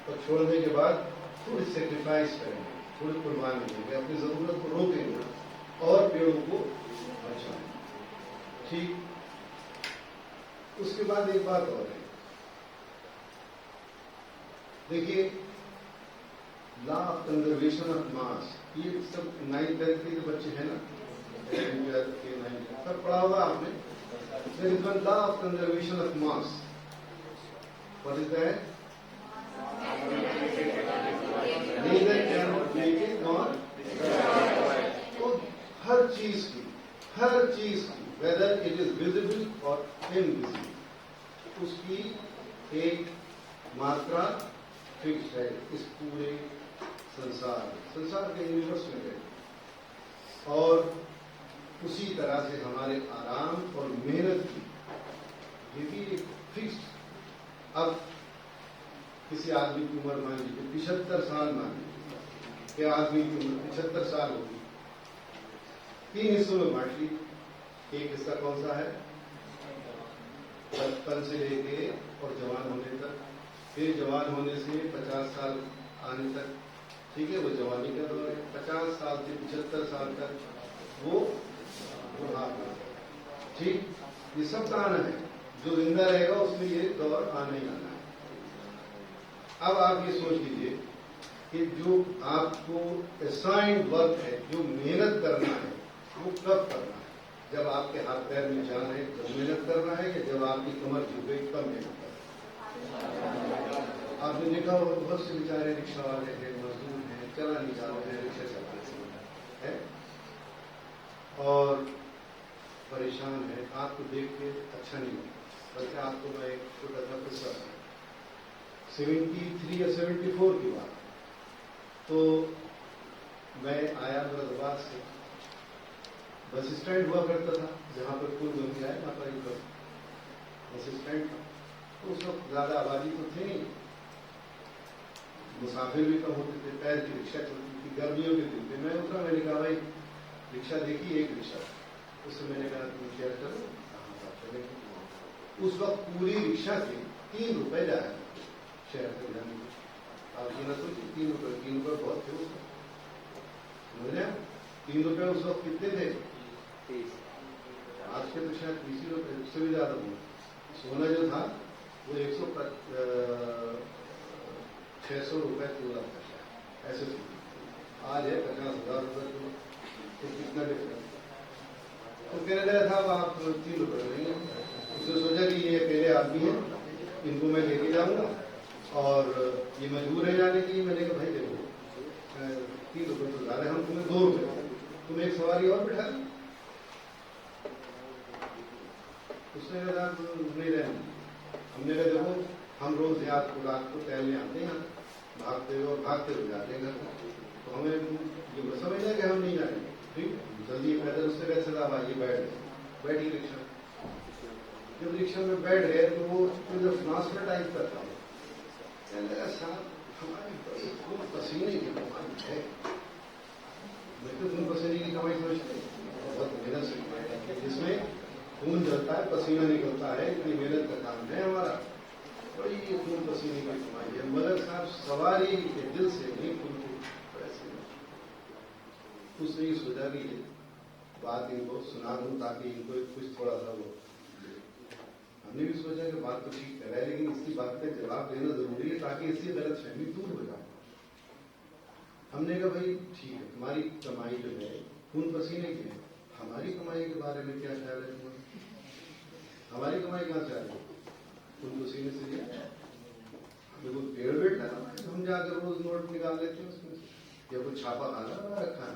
और छोड़ने के बाद थोड़ी सेक्रीफाइस करेंगे, थोड़ी कुर्बानी देंगे, अपनी जरूरत को रोकेंगे और पेड़ों को बचाएंगे। ठीक। उसके बाद एक बात और है, देखिए लॉ ऑफ कंजर्वेशन ऑफ मास, ये सब 9th-10th के जो बच्चे हैं ना, सब पढ़ा होगा आपने। There is one law of conservation of mass. What is that? Neither can make it not. तो हर चीज की वेदर इट इज विजिबल और इनविजिबल, उसकी एक मात्रा फिक्स है इस पूरे संसार के यूनिवर्स में है। और उसी तरह से हमारे आराम और मेहनत की ये भी एक फिक्स्ड। अब किसी आदमी की उम्र मान लीजिए 75 साल, मान लीजिए कि आदमी की उम्र 75 साल होगी, 3 हिस्सों में बांट ली। एक हिस्सा कौन सा है? बचपन से लेके और जवान होने तक, फिर जवान होने से 50 साल आने तक, ठीक है, वो जवानी का दौर है। 50 साल से 75 साल तक वो बुढ़ापा, ठीक। ये सब का आना है, जो जिंदा रहेगा उसमें ये दौर आना ही आना है। अब आप ये सोच लीजिए कि जो आपको असाइंड वर्क है, जो मेहनत करना है, वो कब करना है? जब आपके हाथ पैर में जान है तब मेहनत करना है, कि जब आपकी कमर झुके तब मेहनत करना है? आपने देखा होगा बहुत से बेचारे रिक्शा वाले हैं, मजदूर हैं, चला नहीं चाहते हैं, रिक्शा चलाने है और परेशान है। आपको देख के अच्छा नहीं लगता। बल्कि आपको मैं एक छोटा सा किस्सा, 73 या 74 की बात, तो मैं आया मुरादाबाद से, बस स्टैंड हुआ करता था जहां पर पुल बन गया है, वहां पर एक बस स्टैंड था। तो उस वक्त ज्यादा आबादी तो थी नहीं, मुसाफिर भी कम होते थे, पैर की रिक्शा चलती थी। गर्मियों के दिन पे मैं उतरा, मैंने कहा भाई रिक्शा देखी, एक रिक्शा। उससे मैंने कहा तुम शेयर करो, कहाँ चलेंगे। उस वक्त पूरी रिक्शा के 3 रुपए जाए शहर से जाने के। आप ये ना सोचिए 3 रुपए बहुत थे उस वक्त। 3 रुपए उस वक्त कितने थे? आज के तो शायद 20 रुपए, उससे भी ज्यादा हुआ। सोना जो था वो 600 रुपए तोला था शायद, ऐसे आज है 50,000 रुपए किलो। तो कितना डिफरेंस? तो कहने लगा था आप 3 रुपए लेंगे। उसने सोचा कि ये अकेले आदमी है, इनको मैं लेके जाऊंगा और ये मजबूर है जाने के लिए। मैंने कहा भाई देखो 3 रुपए तो ज्यादा, हम तुम्हें 2 रुपए, तुम एक सवारी और बैठा लो। उसने कहा नहीं रहने। हमने कहा देखो हम रोज रात को टहलने आते हैं, भागते हुए जाते हैं घर पर, तो हमें जो समझ है कि हम नहीं जाएंगे, ठीक, जल्दी पैदल। उससे कह सदा भाई बैठी रिक्शा। जब रिक्शा में बैठ गए तो वो जब ट्रांसफर टाइप करता हूँ, कहने लगा साहब हमारी बड़ी खून पसीने की कमाई है। मैं तो खून पसीने की कमाई समझते, बहुत मेहनत से कमाई है, जिसमें खून जलता है, पसीना निकलता है, इतनी मेहनत का काम है हमारा, बड़ी खून पसीने की कमाई है। मगर साहब सवारी के दिल से नहीं, खून को पैसे नहीं। उसने ये सोचा कि बात इनको सुना दूं ताकि इनको कुछ थोड़ा सा वो। हमने भी सोचा कि बात तो ठीक कर रहा है, लेकिन इसकी बात का जवाब देना जरूरी है ताकि इससे गलतफहमी दूर हो जाए। हमने कहा भाई ठीक है, तुम्हारी कमाई जो है खून पसीने की है, हमारी कमाई के बारे में क्या ख्याल है तुम्हारा? हमारी कमाई कहाँ से आ रही है? खून पसीने से लिया। देखो पेड़ बैठा ना, हम जाकर रोज नोट निकाल लेते हैं उसमें से, या कुछ छापा खाना रखा है।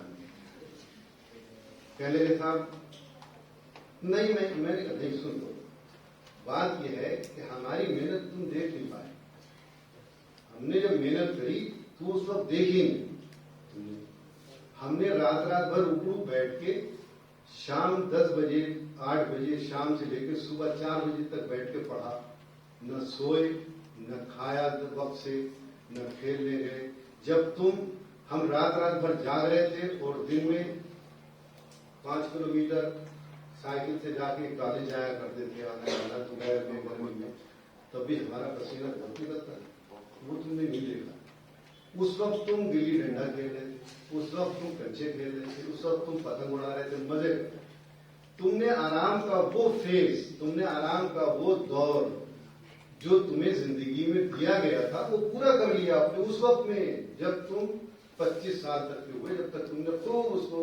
कहने के साहब नहीं, मैंने कहा नहीं, सुन लो, बात यह है कि हमारी मेहनत तुम देख नहीं पाए। हमने जब मेहनत करी तो उस वक्त देखी नहीं। हमने रात भर उपरू बैठ के शाम 10 बजे 8 बजे शाम से लेकर सुबह 4 बजे तक बैठ के पढ़ा, न सोए, न खाया वक्त से, न खेलने गए। जब हम रात भर जाग रहे थे और दिन में 5 किलोमीटर साइकिल से जाके कॉलेज जाया करते थे, आना जाना दोपहर में गर्मी में, तब भी हमारा पसीना बहुत निकलता है। वो तुमने नहीं देखा। उस वक्त तुम गिल्ली डंडा खेल रहे थे, उस वक्त तुम कंचे खेल रहे थे, उस वक्त तुम पतंग उड़ा रहे थे, मजे कर। तुमने आराम का वो फेज, तुमने आराम का वो दौर जो तुम्हें जिंदगी में दिया गया था वो पूरा कर लिया आपने उस वक्त में, जब तुम 25 साल तक के हुए, जब तक तुमने खूब उसको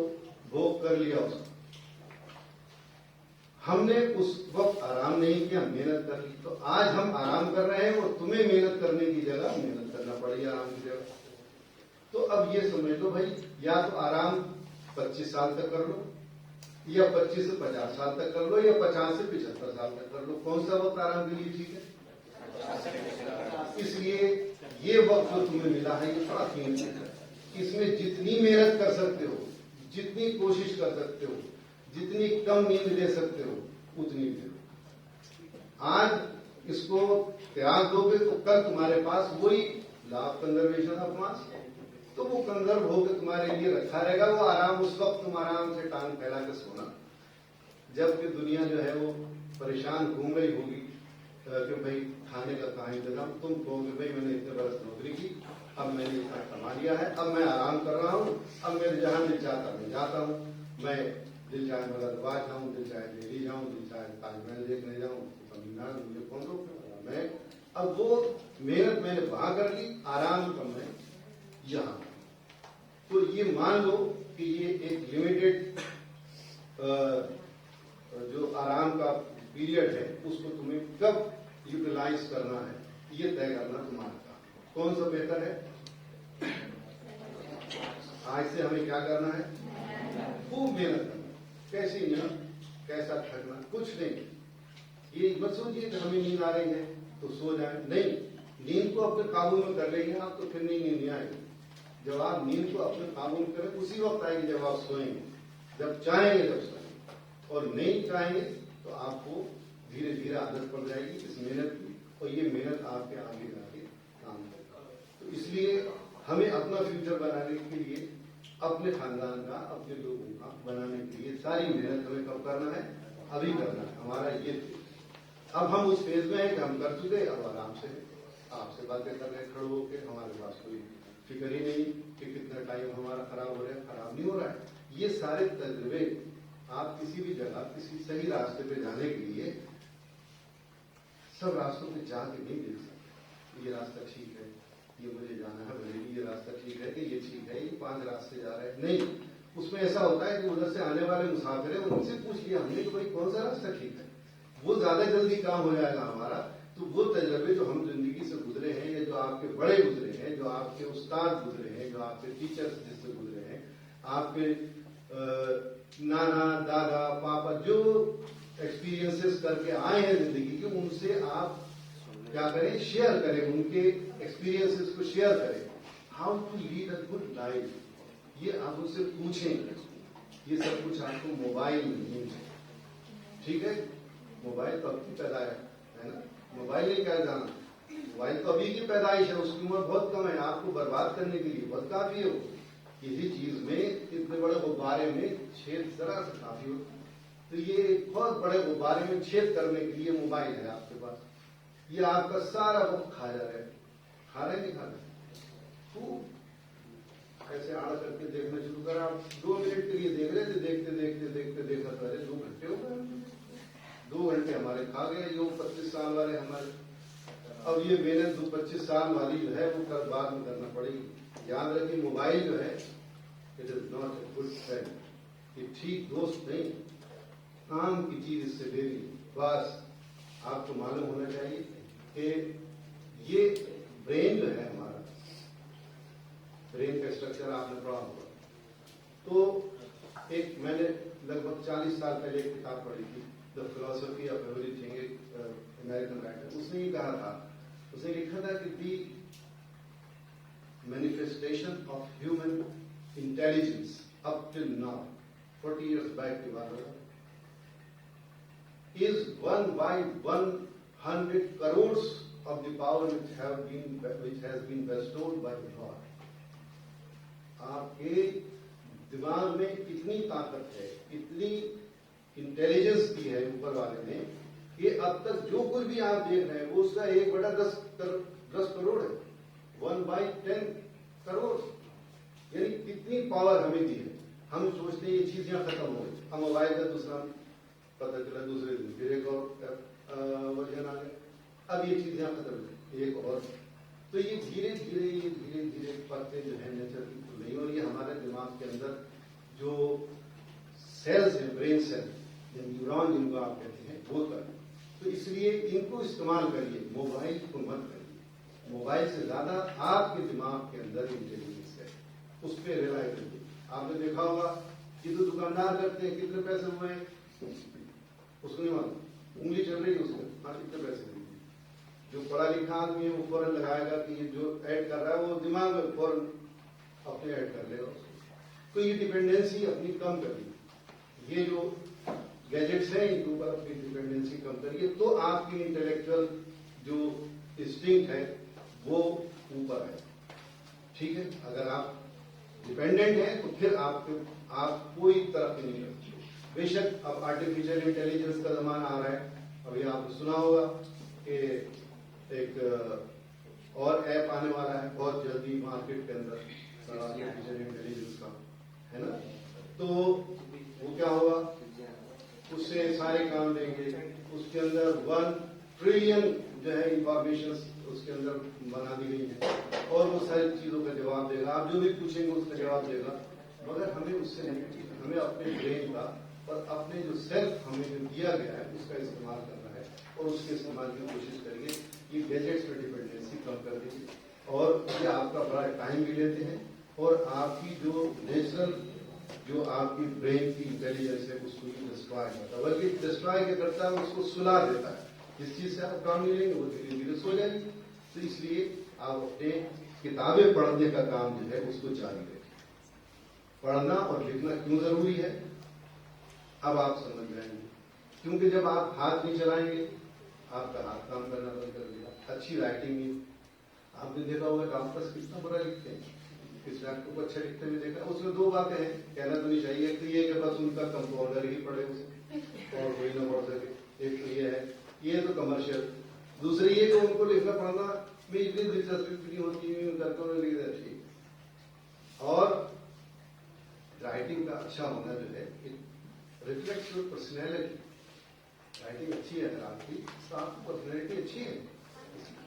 भोग कर लिया उसको। हमने उस वक्त आराम नहीं किया, मेहनत कर ली। तो आज हम आराम कर रहे हैं और तुम्हें मेहनत करने की जगह मेहनत करना पड़ेगी आराम की जगह। तो अब ये समझ लो भाई, या तो आराम 25 साल तक कर लो, या 25 से 50 साल तक कर लो, या 50 से 75 साल तक कर लो। कौन सा वक्त आराम के लिए ठीक है? इसलिए ये वक्त जो तुम्हें मिला है ये बड़ा कीमती है। इसमें जितनी मेहनत कर सकते हो, जितनी कोशिश कर सकते हो, जितनी कम नींद ले सकते हो, उतनी दो। आज इसको त्याग दोगे तो कल तुम्हारे पास वही लाभ, कंजर्वेशन ऑफ मास, तो वो कंजर्व होकर तुम्हारे लिए रखा रहेगा। वो आराम, उस वक्त तुम आराम से टांग फैला के सोना, जबकि दुनिया जो है वो परेशान घूम रही होगी कि भाई खाने का कहाँ इंतजाम। तुम कहोगे भाई मैंने इतने बरस नौकरी की, अब मैंने इतना कमा लिया है, अब मैं आराम कर रहा हूँ, अब मेरे जहां दिल चाहता मैं जाता हूँ, मैं दिल चाहे मगरबाद जाऊँ, दिल चाहे दिल्ली जाऊँ, दिल चाहे ताजमहल देखने जाऊँ, तमिलनाडु, मुझे कौन रोक। मैं अब वो मेहनत मैंने वहां कर ली, आराम का मैं यहाँ। तो ये मान लो कि ये एक लिमिटेड जो आराम का पीरियड है उसको तुम्हें कब यूटिलाइज करना है ये तय करना तुम्हारा काम। कौन सा बेहतर है? आज से हमें क्या करना है? खूब मेहनत करना। कैसी नींद, कैसा थकना, कुछ नहीं। ये मत सोचिए कि हमें नींद आ रही है तो सो जाए, नहीं। नींद को अपने काबू में कर लेंगे आप तो फिर नींद नहीं आएगी। जब आप नींद को अपने काबू में करें उसी वक्त आएगी जब आप सोएंगे, जब चाहेंगे जब सोएंगे। और नहीं चाहेंगे तो आपको धीरे धीरे आदत पड़ जाएगी इस मेहनत की, और ये मेहनत आपके आगे जाके काम करेगा। तो इसलिए हमें अपना फ्यूचर बनाने के लिए, अपने खानदान का, अपने लोगों का बनाने के लिए सारी मेहनत हमें कब करना है? अभी करना है। हमारा ये अब हम उस फेज में है कि हम कर चुके, अब आराम से आपसे बातें कर रहे हैं खड़े होकर। हमारे पास कोई फिक्र ही नहीं कि कितना टाइम हमारा खराब हो रहा है, खराब नहीं हो रहा है। ये सारे तजुर्बे आप किसी भी जगह, किसी सही रास्ते पे जाने के लिए सब रास्तों पे जाके नहीं देख सकते। ये रास्ता ठीक है, ये मुझे जाना है, भले ही ये रास्ता ठीक है कि ये ठीक है, ये 5 रास्ते जा रहे हैं, नहीं। उसमें ऐसा होता है कि उधर से आने वाले मुसाफिर है, उनसे पूछ लिया हमने कि भाई कौन सा रास्ता ठीक है, वो ज्यादा जल्दी काम हो जाएगा हमारा। तो वो तजर्बे जो हम जिंदगी से गुजरे हैं, या जो आपके बड़े गुजरे हैं, जो आपके उस्ताद गुजरे हैं, जो आपके टीचर्स जिससे गुजरे हैं, आपके नाना दादा पापा जो एक्सपीरियंसेस करके आए हैं जिंदगी के, उनसे आप क्या करें? शेयर करें, उनके एक्सपीरियंसेस को शेयर करें। How to lead a good life, ये आप उनसे पूछें। ये सब कुछ आपको मोबाइल में नहीं है, ठीक है? मोबाइल तो अभी पैदा है ना? मोबाइल ने क्या जाना? मोबाइल तो अभी की पैदाइश है, उसकी उम्र बहुत कम है। आपको बर्बाद करने के लिए बहुत काफी हो। किसी चीज में इतने बड़े गुब्बारे में छेद जरा से काफी हो। तो ये बहुत बड़े गुब्बारे में छेद करने के लिए मोबाइल है आपके पास। ये आपका सारा वक्त खा जा रहा है। खा रहे नहीं खा रहे? खूब ऐसे आड़ करके देखना शुरू करा। आप 2 मिनट के लिए देख रहे थे, देखते देखते देखते देखा तो अरे 2 घंटे हो गए। 2 घंटे हमारे खा गए। जो 25 साल वाले हमारे, अब ये मेहनत जो 25 साल वाली जो है वो कल बाद में करना पड़ेगी। याद रखिए मोबाइल जो है it is not a good friend, ये ठीक दोस्त नहीं। काम की चीज इससे ले ली। बस आपको मालूम होना चाहिए कि ये ब्रेन जो है हमारा, ब्रेन का स्ट्रक्चर आपने पढ़ा होगा। तो एक मैंने लगभग 40 साल पहले एक किताब पढ़ी थी, द फिलोसफी ऑफ एवरीथिंग, एक अमेरिकन राइटर। उसने ये कहा था, उसने लिखा था कि दी manifestation of human intelligence up till now, 40 years back की बात है, is 1 by 100 crores of the power which has been bestowed by God. आपके दिमाग में इतनी ताकत है, इतनी इंटेलिजेंस दी है ऊपर वाले ने कि अब तक जो कुछ भी आप देख रहे हैं वो उसका 1/10 करोड़ है। 1/10 करोड़, यानी कितनी पावर हमें दी है। हम सोचते हैं ये चीज यहाँ खत्म हो गई, हम मोबाइल का दूसरा पता चला दूसरे दिन फिर एक और वर्जन आ गया, अब ये चीज यहाँ खत्म हो गई एक और। तो ये धीरे धीरे पत्ते जो है नेचर की नहीं हो रही है। हमारे दिमाग के अंदर जो सेल्स है, ब्रेन सेल, न्यूरॉन जिनको आप कहते हैं, वो कर, तो इसलिए इनको इस्तेमाल करिए, मोबाइल को मत करिए। मोबाइल से ज्यादा आपके दिमाग के अंदर इंटेलिजेंस है, उस पर रिलाई करिए। आपने देखा होगा कि तो दुकानदार करते हैं कितने पैसे हुए उसको नहीं मालूम, उंगली चल रही है उसको, हाँ कितने पैसे हुए। जो पढ़ा लिखा आदमी है वो फौरन लगाएगा कि ये जो ऐड कर रहा है वो दिमाग में फौरन अपने ऐड कर लेगा उसको। तो ये डिपेंडेंसी अपनी कम करिए, ये जो गैजेट्स हैं इनके ऊपर अपनी डिपेंडेंसी कम करिए, तो आपकी इंटेलेक्चुअल जो इंस्टिंक्ट है वो ऊपर है। ठीक है, अगर आप डिपेंडेंट हैं तो फिर आप कोई तरफ नहीं करते। बेशक अब आर्टिफिशियल इंटेलिजेंस का जमाना आ रहा है, अभी आपने सुना होगा कि एक और ऐप आने वाला है बहुत जल्दी मार्केट के अंदर आर्टिफिशियल इंटेलिजेंस का, है ना। तो वो क्या होगा, उससे सारे काम देंगे, उसके अंदर 1 ट्रिलियन जो है इंफॉर्मेशन उसके अंदर बना दी गई है और वो सारी चीजों का जवाब देगा, आप जो भी पूछेंगे उसका जवाब देगा। मगर हमें उससे नहीं, हमें अपने ब्रेन का और अपने जो सेल्फ हमें जो दिया गया है उसका इस्तेमाल करना है और उसके इस्तेमाल की कोशिश करिए। ये गैजेट्स पर डिपेंडेंसी कम कर दीजिए और ये आपका बड़ा टाइम भी लेते हैं और आपकी जो नेचुरल जो आपकी ब्रेन की इंटेलिजेंस है उसको डिस्ट्रॉय करता है, बल्कि डिस्ट्रॉय क्या करता है, उसको सुला देता है। जिस चीज से आप काम मिलेंगे वो धीरे धीरे सो जाएगी। तो इसलिए आप अपने किताबें पढ़ने का काम जो है उसको जारी रखें। पढ़ना और लिखना क्यों जरूरी है अब आप समझ जाएंगे, क्योंकि जब आप हाथ नहीं चलाएंगे आपका हाथ काम करना बंद कर देगा। अच्छी राइटिंग नहीं, आपने देखा होगा डॉक्टर्स कितना बुरा लिखते हैं, किस डॉक्टर को अच्छा लिखते हुए देखा। उसमें 2 बातें हैं, कहना तो नहीं चाहिए, एक तो ये कि बस उनका कंपाउंडर ही पढ़े उसे और कोई ना पढ़ सके, एक तो ये है, ये तो कमर्शियल। दूसरी ये कि उनको लिखना पढ़ना में इतनी दिलचस्पी नहीं होती है, करता हूँ लिख देती। और राइटिंग का अच्छा होना जो है it reflects your personality. Writing अच्छी है अगर आपकी तो आपकी पर्सनैलिटी अच्छी है,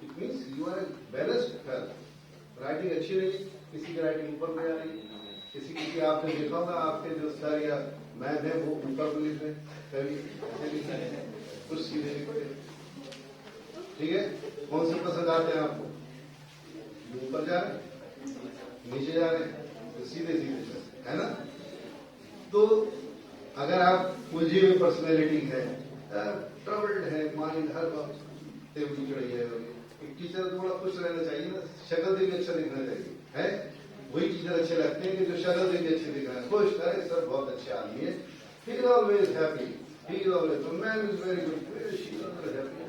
it means you are a balanced person. Writing अच्छी रही, किसी की राइटिंग ऊपर में आ रही, किसी आपने देखा होगा आपके जो सर या मैम है वो ऊपर को लिख रहे, कभी ऐसे लिख रहे हैं, कुछ सीधे लिख रहे। ठीक है, कौन से पसंद आते हैं आपको, ऊपर जा रहे हैं नीचे जा रहे हैं, तो सीधे सीधे है ना। तो अगर आप उलझी हुई पर्सनैलिटी है, ट्रबल्ड है माइंड, हर वक्त टेबल चढ़ी है, एक टीचर थोड़ा खुश रहना चाहिए ना, शक्ल देख के अच्छा दिखना चाहिए है। वही टीचर अच्छे लगते हैं कि जो शक्ल देख के अच्छे दिख रहे हैं, खुश है, सर बहुत अच्छे आदमी है, he is always happy, he is always, man is very good, she is always happy,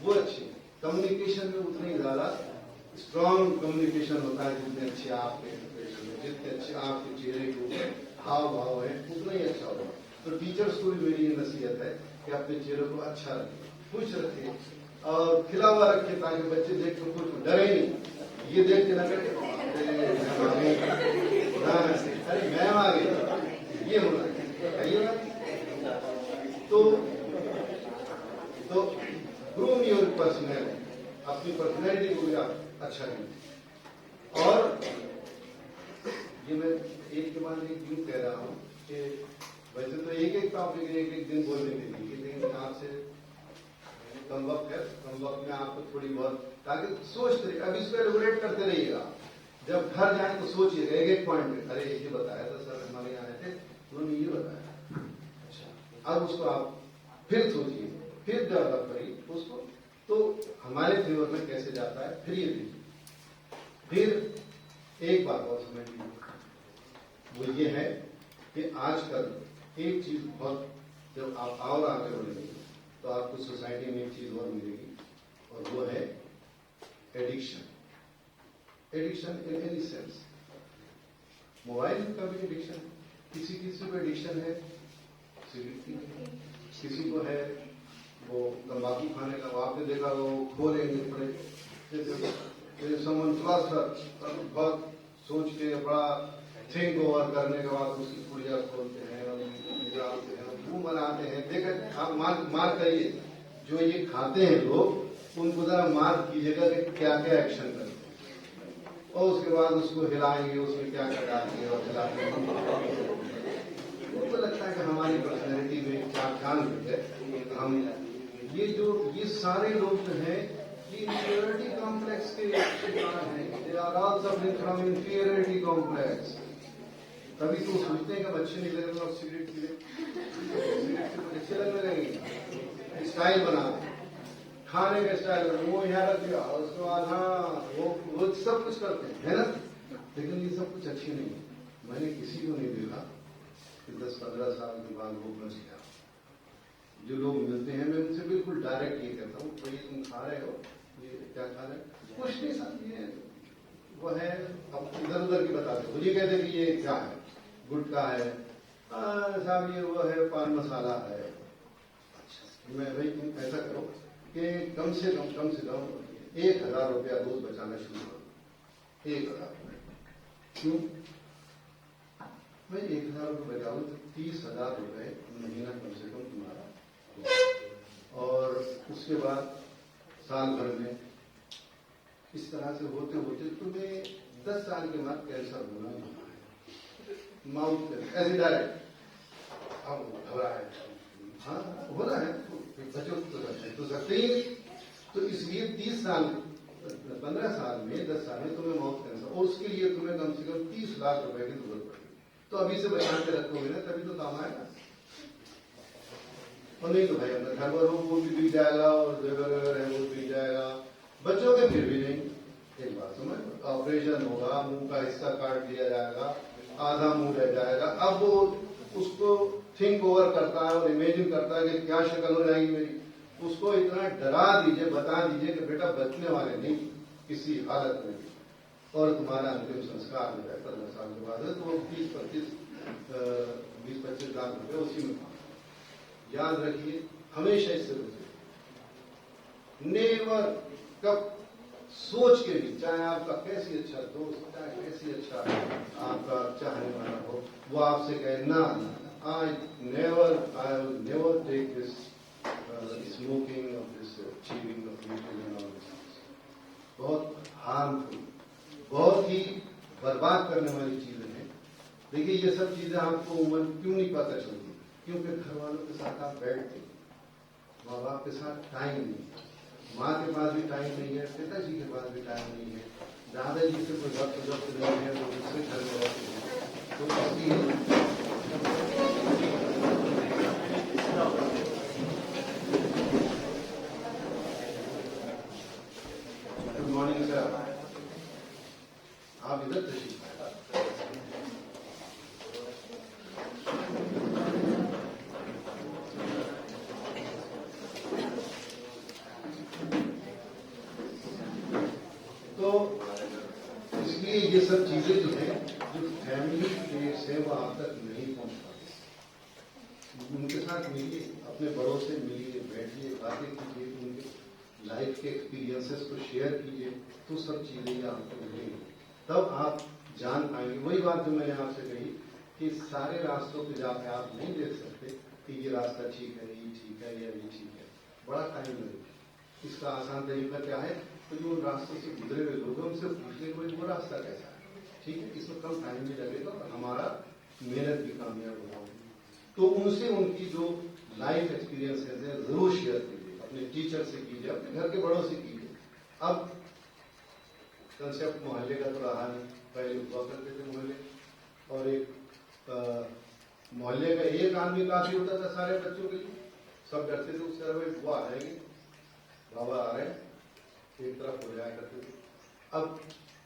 वो अच्छे। कम्युनिकेशन में उतनी ज्यादा स्ट्रॉन्ग कम्युनिकेशन होता है जितने अच्छे आपके एक्सप्रेशन में, जितने अच्छे आपके चेहरे के ऊपर हाव भाव है उतना ही अच्छा होगा। तो टीचर्स को भी मेरी ये नसीहत है कि अपने चेहरे को अच्छा रखें, खुश रखें और खिला हुआ रखें, ताकि बच्चे देख कर कुछ डरे नहीं। ये देख के ना करें अरे मैम आ गई, ये होना चाहिए ना। तो ग्रूम योर पर्सनैलिटी, अपनी पर्सनैलिटी को भी आप अच्छा करें। और ये मैं एक के बाद एक यूं कह रहा हूं कि वैसे तो एक टॉपिक एक दिन बोलने के लिए, लेकिन आपसे कम वक्त है, कम वक्त में आपको थोड़ी बहुत ताकि सोचते रहिए, अब इसको एलिबोरेट करते रहिएगा। जब घर जाए तो सोचिएगा एक पॉइंट में, अरे ये बताया था सर हमारे यहाँ आए थे, उन्होंने ये बताया, अच्छा अब उसको आप फिर सोचिए, फिर डेवलप करिए उसको, तो हमारे फेवर में कैसे जाता है फिर ये देखिए। फिर एक बात और समझ लीजिए, वो ये है कि आजकल एक चीज बहुत, जब आप और आगे बढ़ेंगे तो आपको सोसाइटी में एक चीज और मिलेगी और वो है addiction. Addiction in any sense, mobile का भी एडिक्शन, किसी को एडिक्शन है सिगरेट की, किसी को है वो तंबाकू खाने का, वो आपने देखा वो खो लेंगे पड़े, समवन फिलोसफर, बहुत सोच के बड़ा थिंक ओवर करने के बाद उसकी पुड़िया खोलते हैं और निकालते हैं, मुंह बनाते हैं। देखें, आप मार्क करिए, जो ये खाते हैं लोग, उनको जरा मार्क कीजिएगा कि क्या क्या एक्शन करते हैं, और उसके बाद उसको हिलाएंगे, उसमें क्या क्या डालेंगे और हिलाएंगे। उनको लगता है कि हमारी पर्सनैलिटी में क्या ध्यान है। हम ये सारे लोग जो हैं, ये इंफीरियरिटी कॉम्प्लेक्स के शिकार हैं। They are all suffering from inferiority complex. तभी तो सोचते हैं कि अच्छे नहीं लग रहे और सिगरेट पी सिगरेट से अच्छे लगने लगेंगे। स्टाइल बना खाने का स्टाइल, वो यहाँ रख दिया, उसके बाद हाँ वो सब कुछ करते हैं, है ना। लेकिन ये सब कुछ अच्छे नहीं है। मैंने किसी को नहीं देखा कि 10-15 साल के बाद वो बच गया। जो लोग मिलते हैं, मैं उनसे बिल्कुल डायरेक्ट ये कहता हूँ, भाई तुम खा रहे हो, ये क्या खा रहे हो? कुछ नहीं साहब, ये वो है, अब इधर उधर की बताते, मुझे कहते कि ये क्या है, गुटखा है, साहब ये वो है, पान मसाला है। अच्छा, मैं भाई तुम ऐसा करो कि कम से कम 1000 रुपया रोज बचाना शुरू करो। 1000 रुपये क्यों? मैं 1000 रुपये बचाऊँ तो 30,000 रुपये महीना कम से कम तुम्हारा, और उसके बाद साल भर में इस तरह से होते होते तुम्हें 10 साल के बाद कैंसर होना है, माउथ कैंसर, ऐसे डायरेक्ट। अब घबराए, हाँ हो रहा है, बचो तो सकते ही नहीं। तो इसलिए 30 साल 15 साल में 10 साल में तुम्हें माउथ कैंसर, और उसके लिए तुम्हें कम से कम 30 लाख रुपए की जरूरत पड़ेगी। तो अभी से बचा के रखोगे ना, तभी तो काम आएगा। और नहीं तो भाई अपना घर पर वो भी बिक जाएगा, और जेवर है वो बिक जाएगा, बचोगे फिर भी नहीं। एक बात समझ, ऑपरेशन होगा, मुंह का हिस्सा काट दिया जाएगा, आधा मुंह रह जाएगा। अब वो उसको थिंक ओवर करता है और इमेजिन करता है कि क्या शक्ल हो जाएगी मेरी। उसको इतना डरा दीजिए, बता दीजिए कि बेटा बचने वाले नहीं किसी हालत में भी, और तुम्हारा अंतिम संस्कार हो जाए 15 साल के बाद, तो वो 20-25 लाख रुपए उसी में। याद रखिए, हमेशा इससे बचिए। नेवर, कब सोच के भी, चाहे आपका कैसी अच्छा दोस्त, चाहे कैसी अच्छा आपका चाहने वाला हो, वो आपसे कहे ना I will never take this smoking और दिस चीविंग ऑफ, बहुत हार्मफुल, बहुत ही बर्बाद करने वाली चीजें हैं। देखिए ये सब चीजें आपको उम्र क्यों नहीं पता चलती, क्योंकि घर वालों के साथ आप बैठते, माँ बाप के साथ टाइम नहीं है, माँ के पास भी टाइम नहीं है, पिताजी के पास भी टाइम नहीं है, दादाजी से कोई वक्त नहीं है, वो दूसरे घर में रहते हैं। तो इसलिए गुड मॉर्निंग सर, आप इधर तशरीफ ये सब चीजें जो है, जो फैमिली प्लेट्स है वो आप तक नहीं पहुंच पाती। उनके साथ मिलिए, अपने बड़ों से मिलिए, बैठिए, बातें कीजिए, उनके लाइफ के एक्सपीरियंसेस को शेयर कीजिए, तो सब चीजें आपको मिलेंगी, तब आप जान पाएंगे। वही बात जो मैंने आपसे कही कि सारे रास्तों पे जाके आप नहीं देख सकते कि ये रास्ता ठीक है, ये ठीक है, या ये ठीक है, बड़ा टाइम लगेगा। इसका आसान तरीका क्या है, तो जो रास्तों से गुजरे हुए लोग हैं उनसे पूछने को वो रास्ता कैसा है, ठीक है, इसमें कम टाइम भी लगेगा और हमारा मेहनत भी कामयाब होगा। तो उनसे उनकी जो लाइफ एक्सपीरियंसेस है जरूर शेयर कीजिए, अपने टीचर से कीजिए, अपने घर के बड़ों से कीजिए। अब कंसेप्ट मोहल्ले का तो रहा नहीं, पहले हुआ करते थे मोहल्ले, और एक मोहल्ले का एक आदमी काफी होता था सारे बच्चों के लिए, सब डरते थे उससे, भाई बुआ आ जाएंगे, बाबा आ रहे हैं, एक तरफ हो जाया करते थे। अब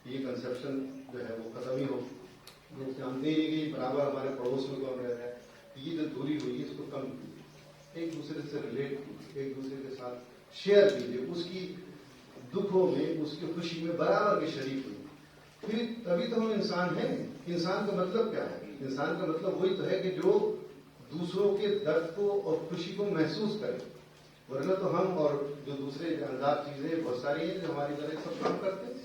ये कंसेप्शन जो है वो खत्म ही हो, लोग जानते ही नहीं कि बराबर हमारे पड़ोस में कौन रह रहा है। ये जो दूरी हुई है इसको कम कीजिए, एक दूसरे से रिलेट कीजिए, एक दूसरे के साथ शेयर कीजिए, उसकी दुखों में, उसकी खुशी में बराबर के शरीक हुई, फिर तभी तो हम इंसान हैं। इंसान का मतलब क्या है? इंसान का मतलब वही तो है कि जो दूसरों के दर्द को और खुशी को महसूस करे, वरना तो हम और जो दूसरे जानदार चीजें बहुत सारी हैं जो हमारी तरह सब काम करते हैं,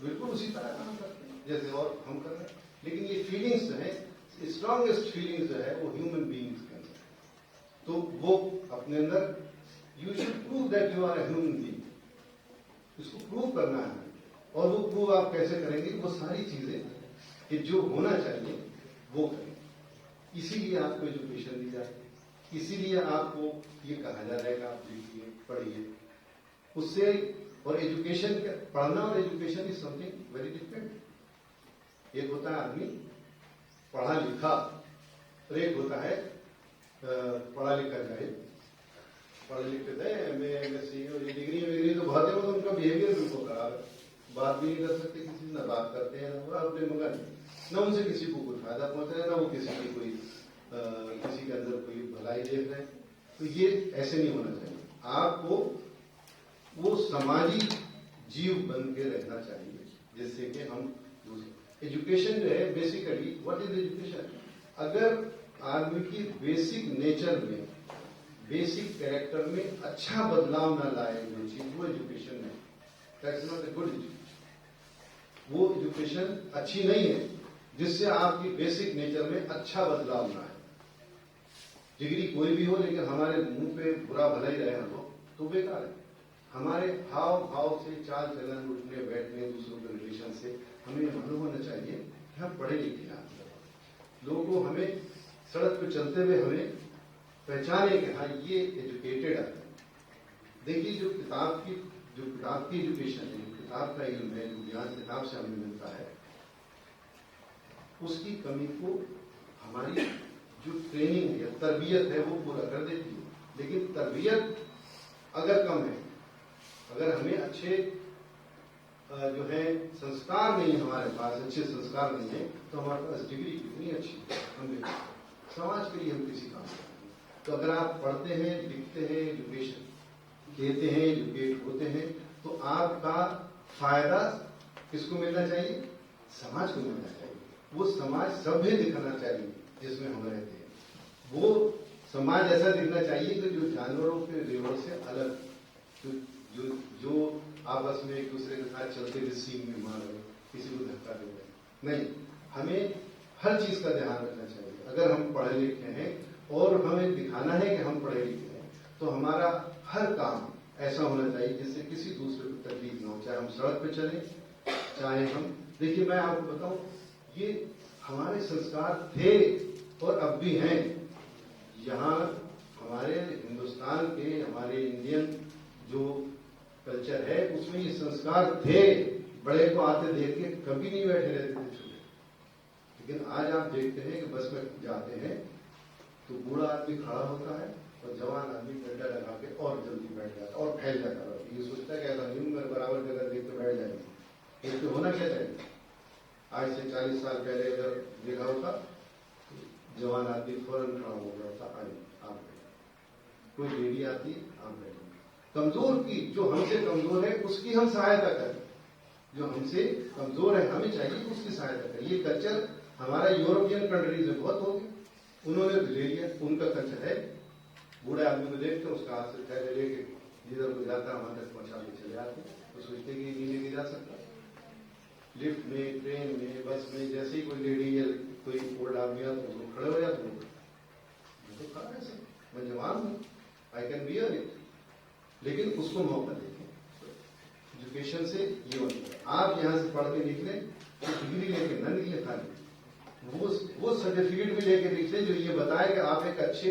बिल्कुल उसी तरह काम करते हैं जैसे और हम कर रहे हैं। लेकिन ये फीलिंग्स जो है, स्ट्रॉन्गेस्ट फीलिंग्स जो है वो ह्यूमन बीइंग्स के अंदर, तो वो अपने अंदर you should prove that you are a human being, इसको प्रूव करना है। और वो प्रूव आप कैसे करेंगे? वो सारी चीजें कि जो होना चाहिए वो करें। इसीलिए आपको एजुकेशन दी जाती, इसीलिए आपको ये कहा जा रहा है कि आप लिखिए पढ़िए उससे। और एजुकेशन, पढ़ना और education is something very different. एक होता है आदमी पढ़ा लिखा और एक होता है पढ़ा लिखा जाए, पढ़े लिखे थे एमएससी और ये डिग्री तो बहुत है, वो तो उनका बिहेवियर बिल्कुल खराब है, बात भी नहीं कर सकते किसी से, ना बात करते हैं ना अपने मगन, ना उनसे किसी को कोई फायदा पहुंच रहा है, ना वो किसी की कोई किसी के अंदर कोई भलाई देख रहे हैं। तो ये ऐसे नहीं होना चाहिए। आपको वो समाजी जीव बन के रहना चाहिए, जिससे कि हम एजुकेशन जो है बेसिकली व्हाट इज एजुकेशन? अगर आदमी की बेसिक नेचर में, बेसिक कैरेक्टर में अच्छा बदलाव ना लाए जो चीज, वो एजुकेशन है, that's not a good education. वो एजुकेशन अच्छी नहीं है जिससे आपकी बेसिक नेचर में अच्छा बदलाव ना आए। डिग्री कोई भी हो लेकिन हमारे मुंह पे बुरा भला ही रहे हम लोग तो बेकार है। हमारे हाव भाव से, चाल चलन, उठने बैठने, दूसरों के रिलेशन से हमें मालूम होना चाहिए कि हम पढ़े लिखे हैं। लोगों को हमें सड़क पे चलते हुए हमें पहचाने कि हाँ ये एजुकेटेड है। देखिए जो किताब की एजुकेशन है, जो किताब का इल्म है, जो ज्ञान किताब से हमें मिलता है, उसकी कमी को हमारी जो ट्रेनिंग है, तरबियत है, वो पूरा कर देती है। लेकिन तरबियत अगर कम है, अगर हमें अच्छे जो है संस्कार नहीं है, हमारे पास अच्छे संस्कार नहीं है, तो हमारे पास डिग्री कितनी अच्छी है, हम समाज के लिए हम किसी काम करेंगे। तो अगर आप पढ़ते हैं, लिखते हैं, एजुकेशन लेते हैं, एजुकेट होते हैं, तो आपका फायदा किसको मिलना चाहिए? समाज को मिलना चाहिए। वो समाज सभ्य दिखना चाहिए जिसमें हम रहते हैं। वो समाज ऐसा दिखना चाहिए कि जो जानवरों के रेवड़ से अलग, जो आपस में एक दूसरे के साथ चलते हुए सीम में मार रहे, किसी को धक्का दे रहे। नहीं, हमें हर चीज का ध्यान रखना चाहिए। अगर हम पढ़े लिखे हैं और हमें दिखाना है कि हम पढ़े लिखे हैं, तो हमारा हर काम ऐसा होना चाहिए जिससे किसी दूसरे को तकलीफ ना हो। चाहे हम सड़क पे चलें, चाहे हम, देखिए मैं आपको बताऊं, ये हमारे संस्कार थे और अब भी हैं। यहाँ हमारे हिंदुस्तान के, हमारे इंडियन जो कल्चर है, उसमें ये संस्कार थे। बड़े को आते देख के कभी नहीं बैठे रहते थे छोटे। लेकिन आज आप देखते हैं कि बस में जाते हैं तो बूढ़ा आदमी खड़ा होता है और जवान आदमी डंडा लगा के और जल्दी बैठ जाता है और फैल जाता है। ये सोचता है कि ऐसा नहीं, मेरे बराबर जगह देख के बैठ जाएंगे। ये तो होना क्या चाहिए? आज से 40 साल पहले अगर देखा होता, जवान आदमी फौरन खड़ा हो गया होता, आप कोई लेडी आती, आप बैठे। कमजोर की, जो हमसे कमजोर है उसकी हम सहायता करें। जो हमसे कमजोर है हमें चाहिए उसकी सहायता करें। ये कल्चर हमारा यूरोपियन कंट्रीज में बहुत हो गया, उन्होंने ले लिया, उनका कल्चर है। बूढ़े आदमी को देखते उसका हाथ से थैले लेके जिधर को जाता वहां तक पहुंचा के चले आते, तो सोचते कि नहीं लेके जा सकता। लिफ्ट में, ट्रेन में, बस में, जैसे ही कोई लेडी या कोई ओल्ड आदमी आता तो खड़े हो जाते, मैं तो खड़ा है, मैं जवान हूं, आई कैन बियर इट। लेकिन उसको मौका देते। एजुकेशन से ये होता है, आप यहां से पढ़ के निकले तो डिग्री लेके न निकले खाली, वो सर्टिफिकेट भी लेके निकले जो ये बताए कि आप एक अच्छे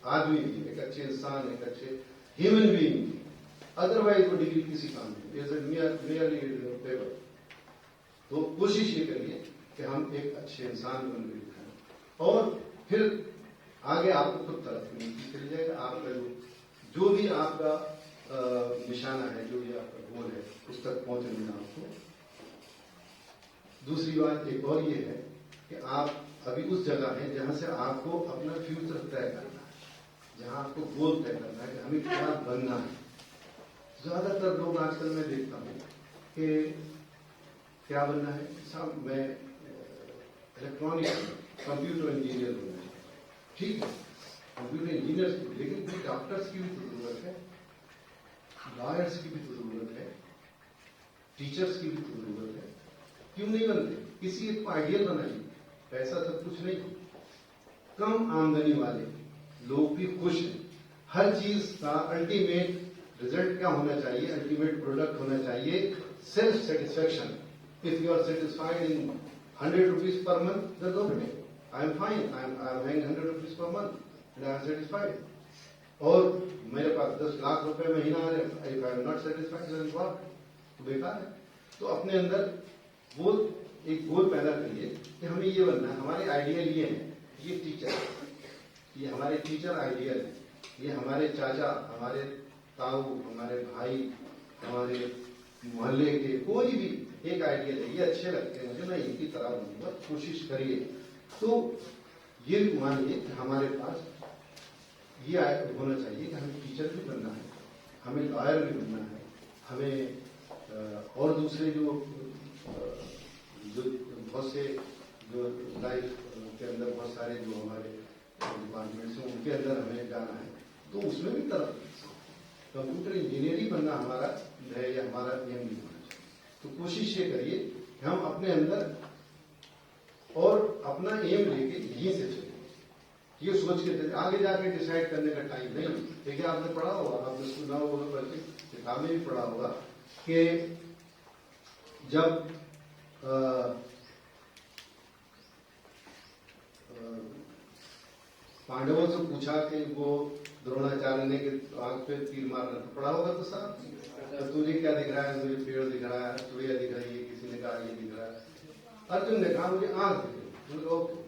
आदमी भी, एक अच्छे इंसान, एक अच्छे ह्यूमन बीइंग। अदरवाइज वो डिग्री किसी काम नहीं, पेपर। तो कोशिश ये करिए कि हम एक अच्छे इंसान बन के दिखाएं और फिर आगे आपको खुद तरफ मिलती चली जाएगा। आपका जो भी आपका निशाना है, जो भी आपका गोल है, उस तक पहुंचने में आपको। दूसरी बात एक और ये है कि आप अभी उस जगह हैं जहां से आपको अपना फ्यूचर तय करना है, जहां आपको गोल तय करना है कि हमें क्या बनना है। ज्यादातर लोग आजकल मैं देखता हूं कि क्या बनना है, साहब मैं इलेक्ट्रॉनिक कंप्यूटर इंजीनियर बनना है। ठीक है, कंप्यूटर इंजीनियर्स की, लेकिन फिर डॉक्टर्स की भी तो जरूरत है, लॉयर्स की भी तो जरूरत है, टीचर्स की भी तो जरूरत है। क्यों नहीं बनते? किसी एक को आइडियल बनाइए, पैसा सब कुछ नहीं। कम आमदनी वाले लोग भी खुश हैं। हर चीज का अल्टीमेट रिजल्ट क्या होना चाहिए? अल्टीमेट प्रोडक्ट होना चाहिए self satisfaction. If you are satisfied in 100 rupees per month, then okay, I am fine. I am having 100 rupees per month and I am satisfied. और मेरे पास 10 लाख रुपए महीना आ रहे, if I am not satisfied, then what? तो बेकार है। तो अपने अंदर वो एक गोल पैदा करिए कि हमें ये बनना है। हमारे आइडियल ये है, ये टीचर, ये हमारे टीचर आइडियल है, ये हमारे चाचा, हमारे ताऊ, हमारे भाई, हमारे मोहल्ले के कोई भी एक आइडियल है, ये अच्छे लगते हैं मुझे, मैं इनकी तरह बनूंगा, कोशिश करिए। तो ये मानिए कि हमारे पास ये होना चाहिए कि हमें टीचर भी बनना है, हमें लॉयर भी बनना है, हमें और दूसरे जो बहुत से जो लाइफ के अंदर बहुत सारे जो हमारे डिपार्टमेंट्स हैं उनके अंदर हमें जाना है, तो उसमें भी तरफ कंप्यूटर इंजीनियरिंग बनना हमारा है या हमारा एम भी होना चाहिए। तो कोशिश ये करिए कि हम अपने अंदर और अपना एम लेके यहीं से चले, ये सोच के चले। आगे जाके डिसाइड करने का टाइम नहीं। देखिए आपने पढ़ा होगा, आपने सुना होगा, बल्कि किताब में भी पढ़ा होगा कि जब पांडवों से पूछा कि वो द्रोणाचार्य ने आंख पे तीर मारना, तो पढ़ा होगा तो साहब, तो तुझे क्या दिख रहा है? मुझे पेड़ दिख रहा है, चिड़िया दिख रही है, किसी ने कहा ये दिख रहा है। अर्जुन ने कहा मुझे आंख दिख रही है।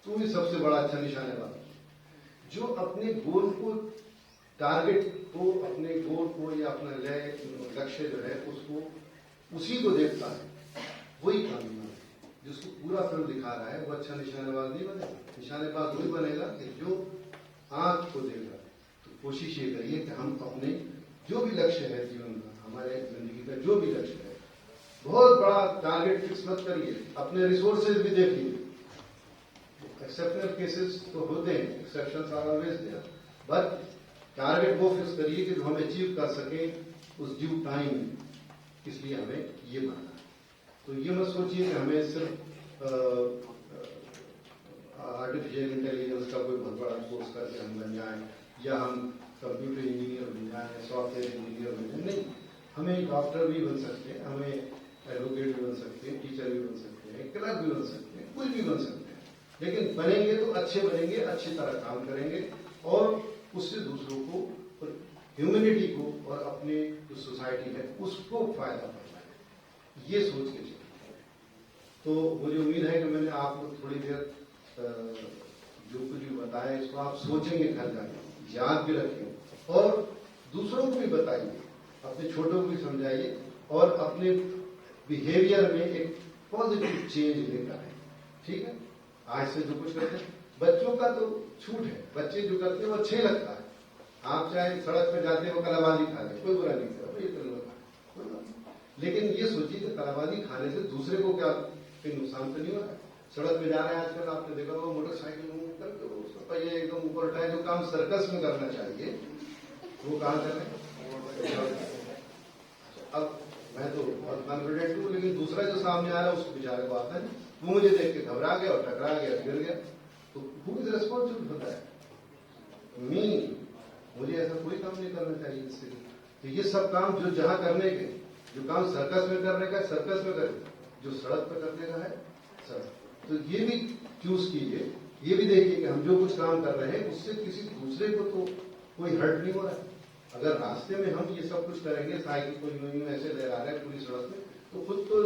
तू भी सबसे बड़ा अच्छा निशानेबाज, जो अपने गोल को, टारगेट को, अपने गोल को या अपना लक्ष्य जो है उसको, उसी को देखता है, वही कामयाब है। जिसको पूरा फिल्म दिखा रहा है वो अच्छा निशानेबाज नहीं बनेगा। निशानेबाज वही बनेगा कि जो आंख को देगा। तो कोशिश ये करिए कि हम अपने जो भी लक्ष्य है जीवन का, हमारे जिंदगी का जो भी लक्ष्य है, बहुत बड़ा टारगेट फिक्स मत करिए, अपने रिसोर्सेज भी देखिए। एक्सेप्शनल केसेस तो होते हैं, exceptions are always there, but target वो फिक्स करिए कि जो हम अचीव कर सके उस ड्यू टाइम में। इसलिए हमें ये बनना है। तो ये मत सोचिए कि हमें सिर्फ आर्टिफिशियल इंटेलिजेंस का कोई बहुत बड़ा कोर्स करके हम बन जाएं, या हम कंप्यूटर इंजीनियर बन जाएं, सॉफ्टवेयर इंजीनियर बन जाएं। नहीं, हमें डॉक्टर भी बन सकते हैं, हमें एडवोकेट भी बन सकते हैं, टीचर भी बन सकते हैं, क्लर्क भी बन सकते हैं, कुछ भी बन सकते हैं। लेकिन बनेंगे तो अच्छे बनेंगे, अच्छी तरह काम करेंगे और उससे दूसरों को, ह्यूमैनिटी को और अपने जो सोसाइटी है उसको फायदा पहुंचाए, ये सोच के चलिए। तो मुझे उम्मीद है कि मैंने आपको थोड़ी देर जो कुछ भी बताया इसको आप सोचेंगे, घर जाके याद भी रखेंगे और दूसरों को भी बताइए, अपने छोटों को भी समझाइए और अपने बिहेवियर में एक पॉजिटिव चेंज लेकर आए। ठीक है, आज से जो कुछ करते हैं, बच्चों का तो छूट है, बच्चे जो करते हैं वो अच्छे लगता है। आप चाहे सड़क पे जाते हो कलाबाजी खा ले, कोई बुरा नहीं कर, लेकिन ये सोचिए कि कलाबाजी खाने से दूसरे को क्या कोई नुकसान तो नहीं हो रहा है। सड़क पे जा रहे हैं आजकल, आपने देखा होगा मोटरसाइकिल करके उसका पहिया एकदम ऊपर उठाए, जो काम सर्कस में करना चाहिए वो कहाँ कर रहे हैं। अब मैं तो बहुत कॉन्फिडेंट हूँ, लेकिन दूसरा जो सामने आ रहा है उसको बेचारे को आता है, वो मुझे देख के घबरा गया और टकरा गया, गिर गया। तो हु इज रिस्पॉन्सिबल होता है? मुझे ऐसा कोई काम नहीं करना चाहिए इससे। तो ये सब काम जो जहां करने के, जो काम सर्कस में करने का है सर्कस में करे, जो सड़क पर करने का है सड़क। तो ये भी चूज कीजिए, ये भी देखिए कि हम जो कुछ काम कर रहे हैं उससे किसी दूसरे को तो कोई हर्ट नहीं हो रहा है। अगर रास्ते में हम ये सब कुछ करेंगे, साइकिल को यूं ऐसे लहरा रहे हैं पूरी सड़क में, तो खुद तो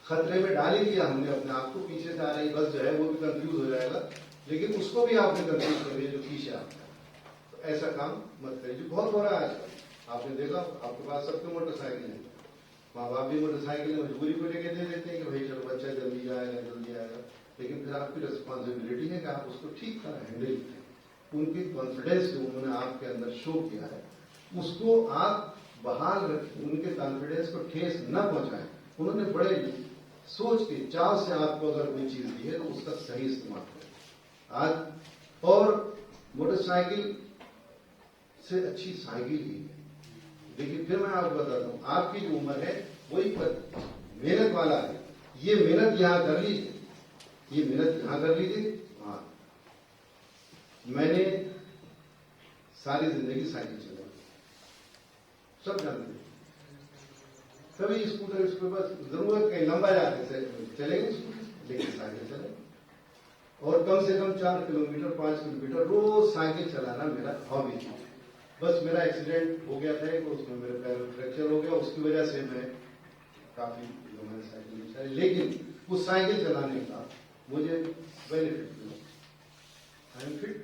खतरे में डाल ही दिया हमने अपने आप को। पीछे से आ रही बस जो है वो भी कंफ्यूज हो जाएगा, लेकिन उसको भी आपने कंफ्यूज कर दिया जो पीछे आता है। तो ऐसा काम मत करिए, जो बहुत हो रहा है आजकल। आपने देखा, आपके पास सबके मोटरसाइकिल है, माँ बाप भी मोटरसाइकिल मजबूरी को लेके दे देते हैं कि भाई चलो बच्चा जल्दी जाएगा जल्दी आएगा, लेकिन फिर आपकी रिस्पॉन्सिबिलिटी है कि आप उसको ठीक तरह हैंडल करें। उनकी कॉन्फिडेंस जो उन्होंने आपके अंदर शो किया है उसको आप बहाल रखें, उनके कॉन्फिडेंस को ठेस न पहुंचाएं। उन्होंने बड़े सोच के चाव से आपको अगर कोई चीज दी है तो उसका सही इस्तेमाल करें आज। और मोटरसाइकिल से अच्छी साइकिल ही है। देखिए फिर मैं आपको बताता हूं, आपकी जो उम्र है वही मेहनत वाला है, ये मेहनत यहाँ कर लीजिए, ये मेहनत यहाँ कर लीजिए। हाँ, मैंने सारी जिंदगी साइकिल चलाई, सब जानते हैं। कभी स्कूटर इसके पास जरूरत कहीं लंबा जाते चलेंगे लेकिन साइकिल चले, और कम से कम 4 किलोमीटर 5 किलोमीटर रोज साइकिल चलाना मेरा हॉबी थी। बस मेरा एक्सीडेंट हो गया था कि उसमें मेरे पैर में फ्रैक्चर हो गया, उसकी वजह से मैं काफी मैंने साइकिल चलाई, लेकिन उस साइकिल चलाने का मुझे बेनिफिट मिला, आई एम फिट।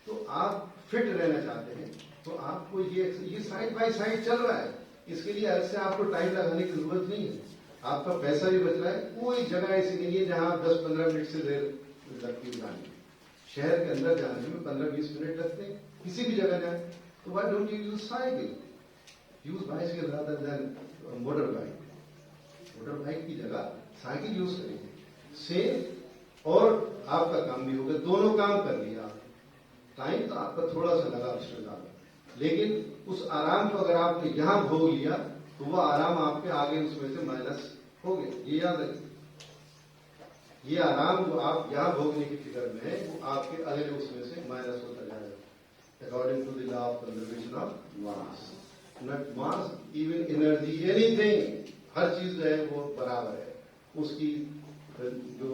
तो आप फिट रहना चाहते हैं तो आपको ये साइड बाय साइड चल रहा है, इसके लिए अलग से आपको टाइम लगाने की जरूरत नहीं है, आपका पैसा भी बच रहा है। कोई जगह ऐसी नहीं है जहां 10-15 मिनट से देर लगती है जाने, शहर के अंदर जाने में 15-20 मिनट लगते हैं, किसी भी जगह जाए। तो why don't you use cycle, use bicycle rather than motor bike. Motor bike की जगह साइकिल यूज करेंगे, सेफ और आपका काम भी होगा, दोनों काम कर लिया आप। टाइम तो आपका थोड़ा सा लगा रिश्तेदार, लेकिन उस आराम को अगर आपने यहां भोग लिया तो वह आराम आपके आगे उसमें से माइनस हो गया, ये याद रखिए। ये आराम जो आप यहां भोगने की फिक्र में है वो आपके अगले उसमें से माइनस होता जाएगा, according to the law of conservation of mass. Not mass, even energy, anything, हर चीज जो है वो बराबर है, उसकी जो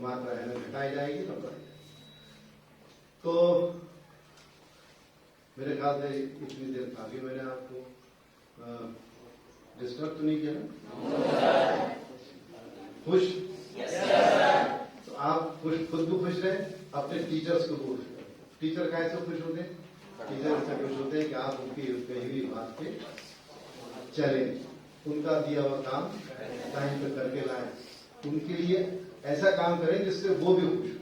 मात्रा है ना घटाई जाएगी ना बढ़ाई जाएगी। तो मेरे ख्याल से इतनी देर काफी मैंने आपको डिस्टर्ब तो नहीं किया ना? खुश? तो आप खुद भी खुश रहे, अपने टीचर्स को खुश रहे। टीचर कैसे खुश होते हैं? टीचर ऐसे खुश होते हैं कि आप उनकी कही हुई बात पे चलें, उनका दिया हुआ काम टाइम पे करके लाएं, उनके लिए ऐसा काम करें जिससे वो भी खुश हो।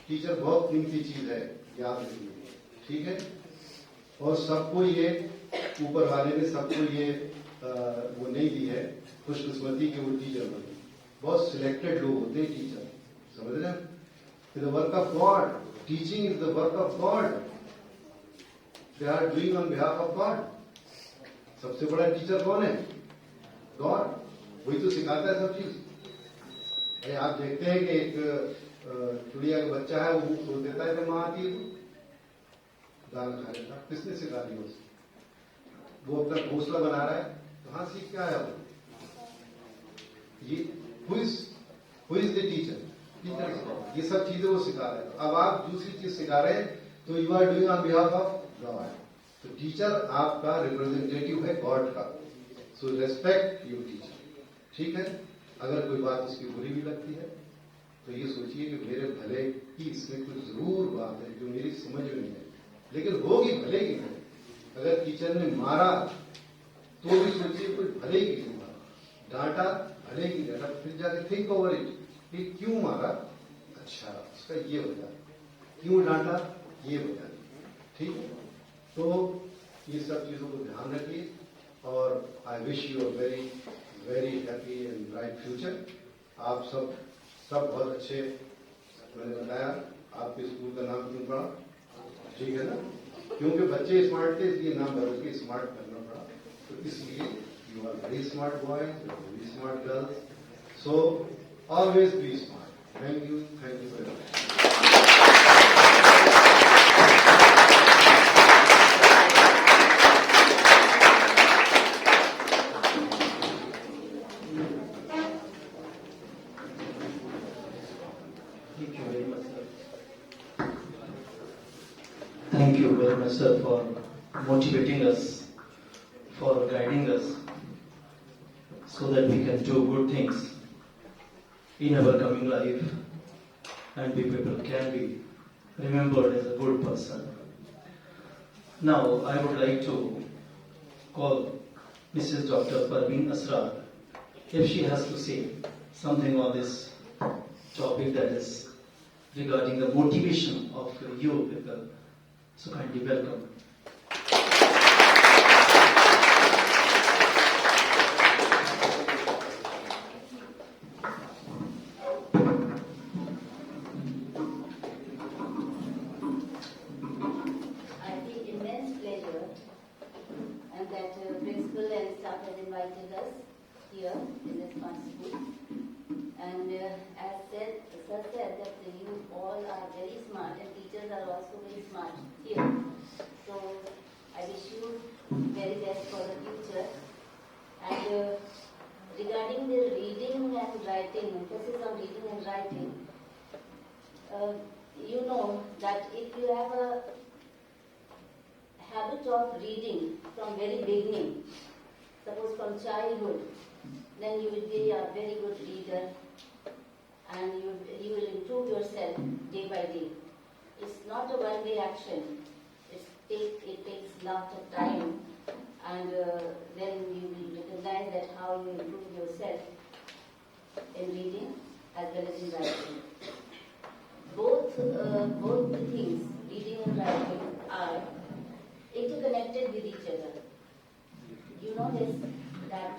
टीचर बहुत कीमती चीज है, याद रखिए, ठीक है? और सबको ये ऊपर वाले ने सबको ये वो नहीं दी है खुशकिस्मती कि वो टीचर बने। बहुत सिलेक्टेड लोग होते हैं टीचर, समझ रहे हैं? The work of God, teaching is the work of God, they are doing on behalf of God. सबसे बड़ा टीचर कौन है? गॉड, वही तो सिखाता है सब चीज। आप देखते हैं कि एक चिड़िया का बच्चा है, वो छोड़ देता है जब मां आती है तो दाना खा लेता। किसने सिखा दिया उसे? वो अपना घोंसला बना रहा है, कहां सीख के आया वो? ये who is the teacher? Teacher ये सब चीजें वो सिखा रहे हैं। अब आप दूसरी चीज सिखा रहे हैं तो you are doing on behalf of God. तो टीचर आपका रिप्रेजेंटेटिव है गॉड का, सो रेस्पेक्ट योर टीचर, ठीक है? अगर कोई बात उसकी बुरी भी लगती है तो ये सोचिए कि मेरे भले की इसमें कुछ जरूर बात है जो मेरी समझ में नहीं है, लेकिन होगी भले की नहीं। अगर टीचर ने मारा तो भी सोचिए कोई भले की नहीं मारा, डांटा भले की डांटा, फिर जाके थिंक ओवर इट कि क्यों मारा, अच्छा उसका ये वजह, क्यों डांटा ये वजह, ठीक है? तो ये सब चीजों को ध्यान रखिए और I wish you a very very happy and bright future. आप सब बहुत अच्छे, मैंने बताया आपके स्कूल का नाम क्यों पड़ा, ठीक है ना? क्योंकि बच्चे स्मार्ट थे इसलिए नाम बदल के स्मार्ट करना पड़ा। तो इसलिए you are very smart boys, very smart girls, so always be smart. Thank you very much. Thank you very much, sir, for motivating us, for guiding us, so that we can do good things in our coming life, and we people can be remembered as a good person. Now, I would like to call Mrs. Dr. Parveen Asrar, if she has to say something on this topic that is regarding the motivation of you people. So kindly welcome. I feel immense pleasure and that principal and staff has invited us here in this a smart school. And as said, sir said that you all are very smart and teachers are also very smart here. So I wish you very best for the future. And regarding the reading and writing, emphasis on reading and writing, you know that if you have a habit of reading from very beginning, suppose from childhood, then you will be a very good reader and you will improve yourself day by day. It's not a one-day action. It takes lots of time, and then you will recognize that how you improve yourself in reading as well as in writing. Both the things, reading and writing, are interconnected with each other. You notice that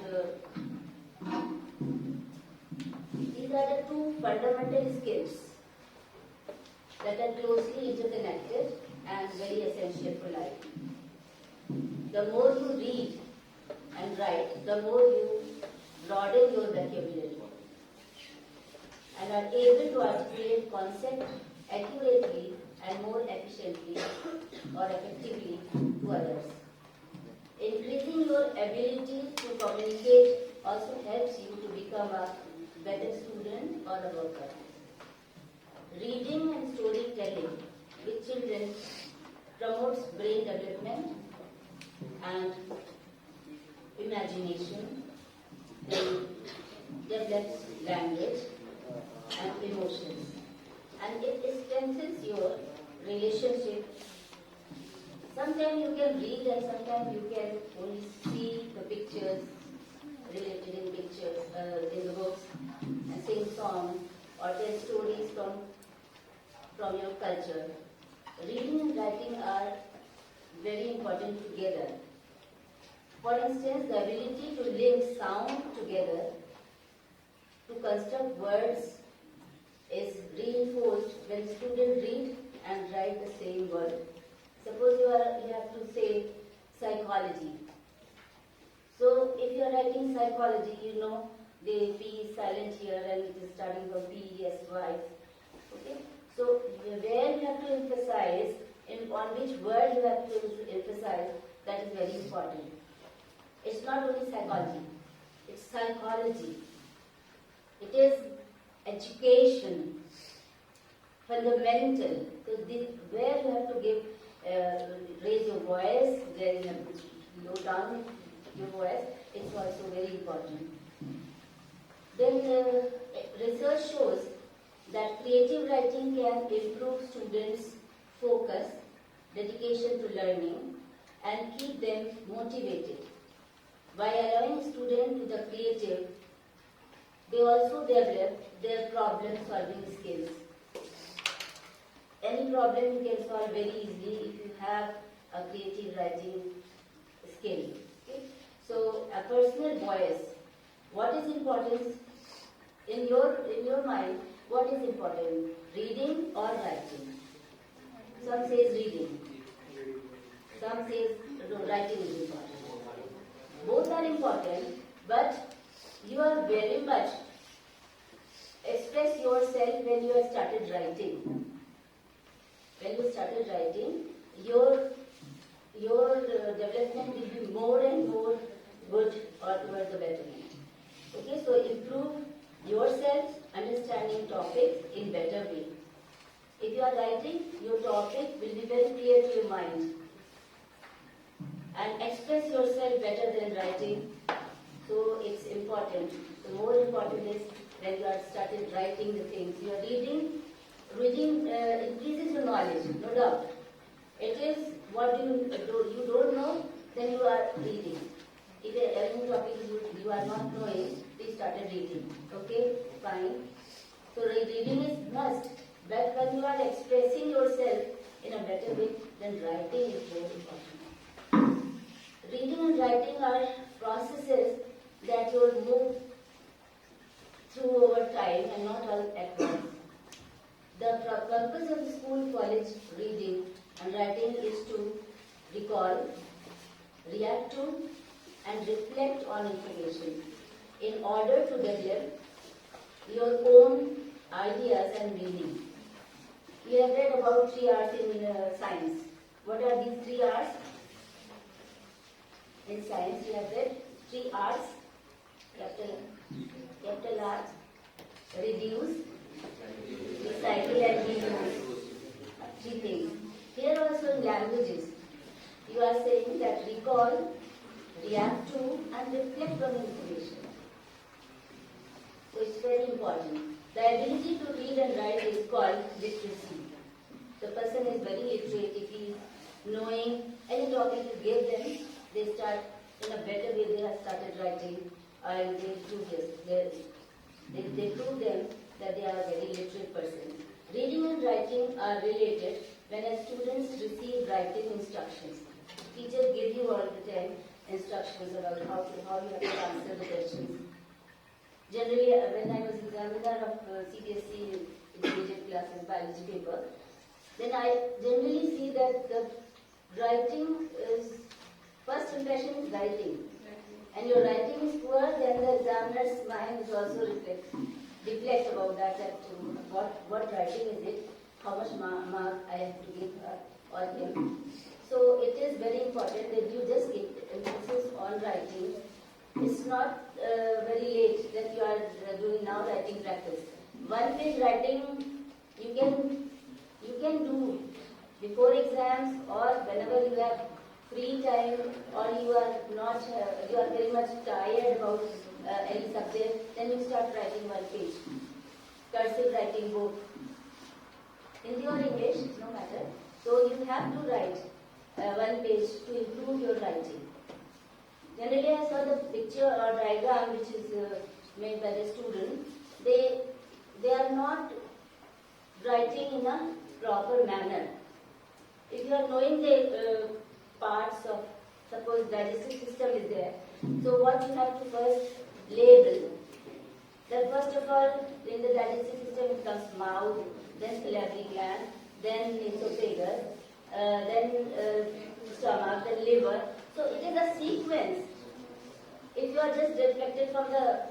these are the two fundamental skills that are closely interconnected and very essential for life. The more you read and write, the more you broaden your vocabulary and are able to articulate concepts accurately and more efficiently or effectively to others. Increasing your ability to communicate also helps you to become a better student or a worker. Reading and storytelling with children promotes brain development and imagination, then develops language and emotions, and it strengthens your relationship. Sometimes you can read and sometimes you can only see the pictures related in pictures in the books and sing songs or tell stories from your culture. Reading and writing are very important together. For instance, the ability to link sound together to construct words is reinforced when students read and write the same word. Suppose you have to say psychology. So if you are writing psychology, you know the P is silent here and it is starting from P-E-S-Y. Okay? So where you have to emphasize, on which word you have to emphasize, that is very important. It's not only psychology, it's psychology. It is education, fundamental. So where you have to give, raise your voice, then you have to low down your voice, it's also very important. Then research shows that creative writing can improve students' focus, dedication to learning, and keep them motivated. By allowing students to the creative, they also develop their problem-solving skills. Any problem you can solve very easily if you have a creative writing skill. Okay? So, a personal voice. What is important in your mind? What is important? Reading or writing? Some says reading. Some says writing is important. Both are important, but you are very much express yourself when you have started writing. When you started writing, your development will be more and more good or towards the betterment. Okay, so improve yourself, understanding topics in better way. If you are writing, your topic will be very clear to your mind. And express yourself better than writing. So it's important. The more important is when you are started writing the things. You are reading increases your knowledge, no doubt. It is what you don't know, then you are reading. If any topic you are not knowing, please start reading. Okay, fine. So reading is must. But when you are expressing yourself in a better way, then writing is very important. Reading and writing are processes that you will move through over time and not all at once. The purpose of the school college reading and writing is to recall, react to, and reflect on information. in order to develop your own ideas and meaning. You have read about 3 R's in science. What are these 3 R's? In science, you have read 3 R's, capital R, reduce, recycle and reuse. 3 things. Here also in languages, you are saying that recall, react to and reflect on information. So it's very important. The ability to read and write is called literacy. The person is very literate if he is knowing any topic you give them, they start in a better way. They have started writing and they prove this. They prove them that they are a very literate person. Reading and writing are related when a students receive writing instructions. Teachers give you all the time instructions about how you have to answer the questions. Generally, when I was examiner of CBSE intermediate classes biology paper, then I generally see that the writing is, first impression is writing. And your writing is poor, then the examiner's mind is also reflect about that what writing is it, how much mark I have to give her or him. So it is very important that you just give emphasis on writing. It's not very late that you are doing now writing practice. One-page writing you can do before exams or whenever you have free time or you are very much tired about any subject, then you start writing 1 page. Cursive writing both. Hindi or English, no matter. So you have to write 1 page to improve your writing. Generally, I saw the picture or diagram which is made by the student. They are not writing in a proper manner. If you are knowing the parts of, suppose digestive system is there, so what you have to first label. That first of all, in the digestive system it comes mouth, then salivary gland, then esophagus, then stomach, then liver. So it is a sequence. If you are just reflected from the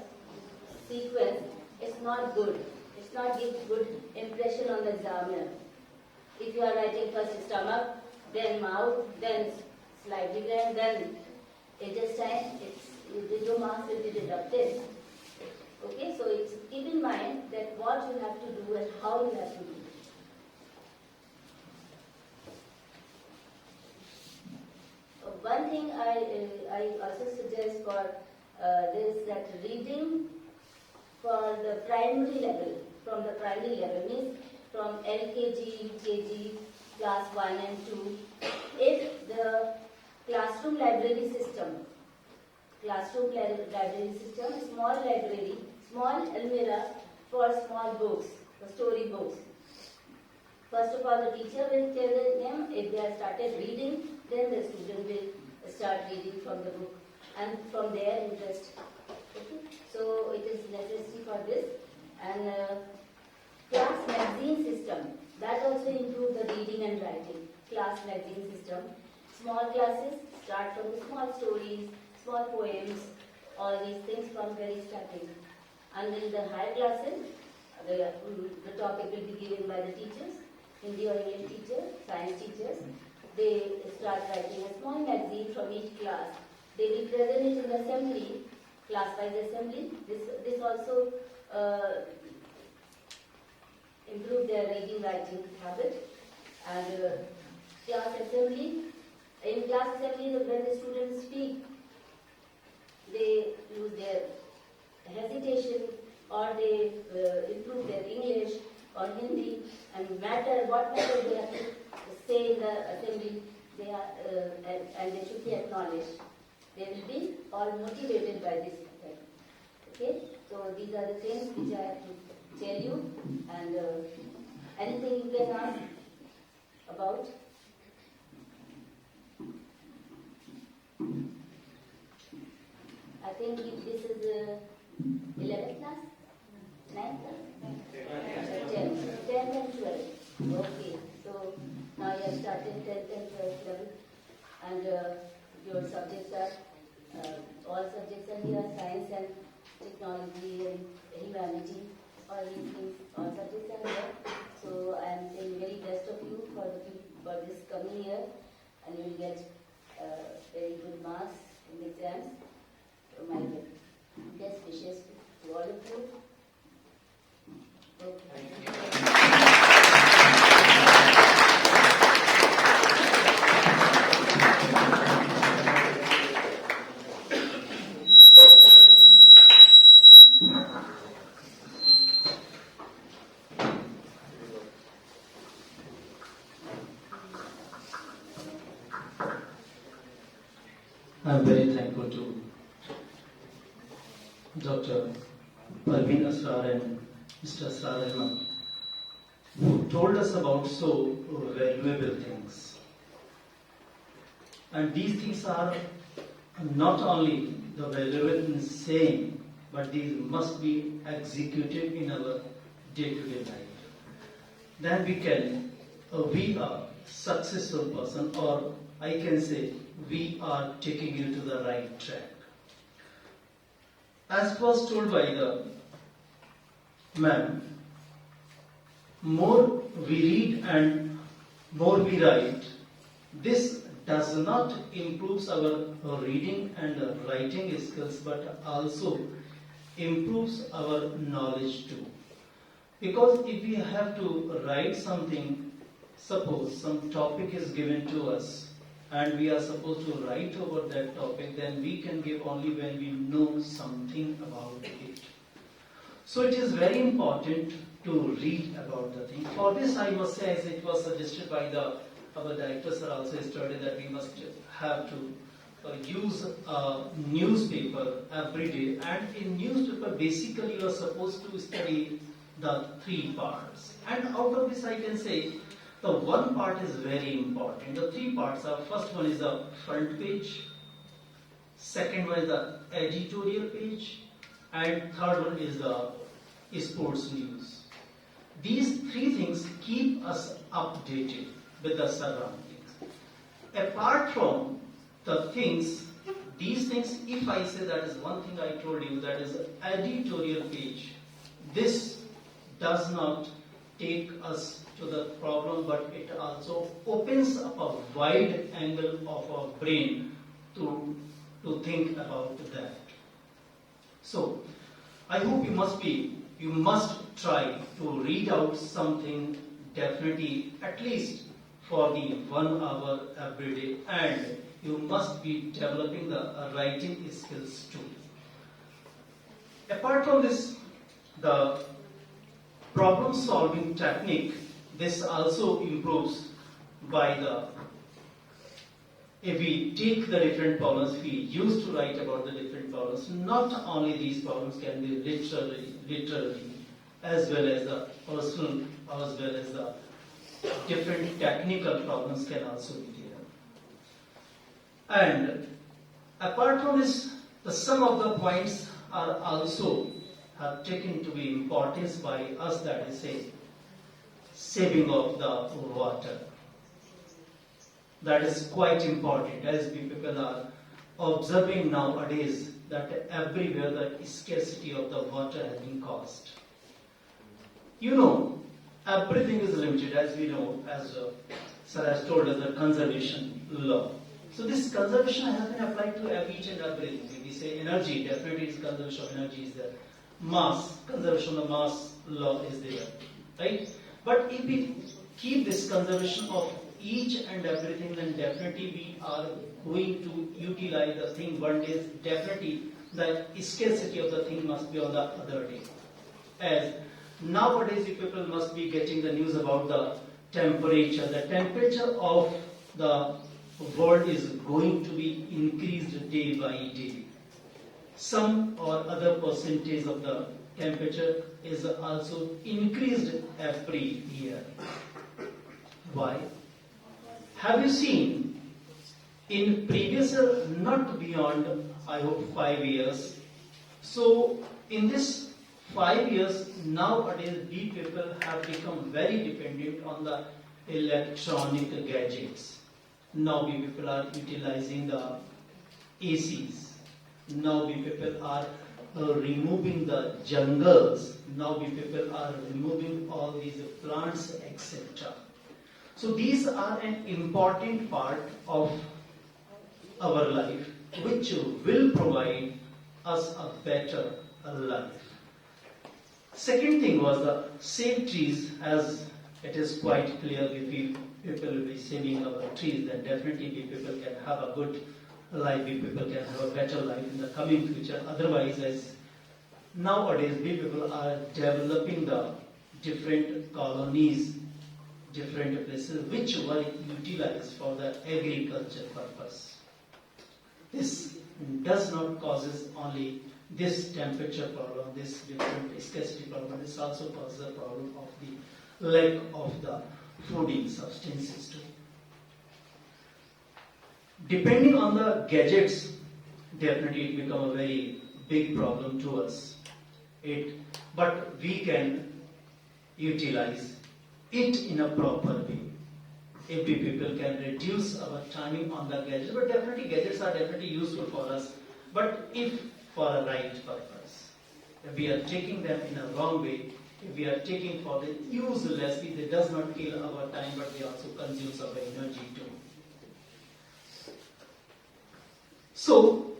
sequence, it's not good. It's not give good impression on the examiner. If you are writing first stomach, then mouth, then salivary gland, then intestine, your marks will be deducted. Okay, so it's keep in mind that what you have to do and how you have to do. One thing I also suggest for this, that reading for the primary level, from the primary level means from LKG, UKG, class 1 and 2, if the classroom library system, small library, small almirah for small books, for story books. First of all, the teacher will tell them if they have started reading, then the student will start reading from the book and from their interest. Okay? So it is necessary for this. And class magazine system, that also improves the reading and writing. Class magazine system. Small classes start from the small stories, small poems, all these things from very starting. And in the higher classes, the topic will be given by the teachers, Hindi or English teacher, science teachers. They start writing a small magazine from each class. They will present it in the assembly, class-wise assembly. This also improve their reading writing habit. And class assembly, in class assembly when the students speak, they lose their hesitation or they improve their English or Hindi, and what matter they have to say in the assembly, they are and they should be acknowledged. They will be all motivated by this effect. Okay, so these are the things which I have to tell you, and anything you can ask about. I think this is 11th class, 9th class, 10th and 12th. Okay, so now you have started 10th and 12th level, and your subjects are all subjects are here: science and technology and humanity, all these things, all subjects are there. So I am saying very best of you for this coming year, and you will get very good marks in the exams. So my best wishes to all of you. I'm very thankful to Dr. Parveen Asrar and Mr. Asrar Ahmed, who told us about so valuable things. And these things are not only the valuable in saying, but these must be executed in our day-to-day life. Then we are successful person, or I can say we are taking you to the right track. As was told by the ma'am, more we read and more we write, this does not improve our reading and writing skills, but also improves our knowledge too. Because if we have to write something, suppose some topic is given to us, and we are supposed to write over that topic, then we can give only when we know something about it. So it is very important to read about the thing. For this, I must say, as it was suggested by our directors are also studied, that we must have to use a newspaper every day. And in newspaper, basically you are supposed to study the 3 parts. And out of this, I can say, the 1 part is very important. The 3 parts are, first one is the front page, second one is the editorial page, and third one is the sports news. These 3 things keep us updated with the surroundings. Apart from the things, these things, if I say that is one thing I told you, that is editorial page, this does not take us to the problem, but it also opens up a wide angle of our brain to think about that. So, I hope you must try to read out something definitely, at least for the 1 hour every day, and you must be developing the writing skills too. Apart from this, the problem solving technique, this also improves by if we take the different problems, we used to write about the different problems, not only these problems can be literary, as well as the personal, as well as the different technical problems can also be there. And apart from this, some of the points are also taken to be importance by us, that is say, saving of the water. That is quite important, as we people are observing nowadays that everywhere the scarcity of the water has been caused. You know, everything is limited, as we know, as Sir has told us, the conservation law. So this conservation has been applied to each and everything. If we say energy, definitely is conservation of energy is there. Mass, conservation of mass law is there, right? But if we keep this conservation of each and everything, then definitely we are going to utilize the thing one day. Definitely the scarcity of the thing must be on the other day. As nowadays you people must be getting the news about the temperature. The temperature of the world is going to be increased day by day. Some or other percentage of the temperature is also increased every year. Why? Have you seen in previous year, not beyond, I hope, 5 years. So in this 5 years, nowadays we people have become very dependent on the electronic gadgets. Now we people are utilizing the ACs. Now we people are removing the jungles. Now we people are removing all these plants, etc. So these are an important part of our life, which will provide us a better life. Second thing was the save trees, as it is quite clear if we people will be saving our trees, then definitely we people can have a good life, we people can have a better life in the coming future. Otherwise, as nowadays we people are developing the different colonies, different places which were utilized for the agriculture purpose. This does not causes only this temperature problem, this different scarcity problem. This also causes the problem of the lack of the fooding substances too. Depending on the gadgets, definitely it become a very big problem to us. But we can utilize it in a proper way. If we people can reduce our timing on the gadgets, but definitely gadgets are definitely useful for us. But if for a right purpose, if we are taking them in a wrong way, if we are taking for the uselessly, they does not kill our time, but they also consumes our energy too. So,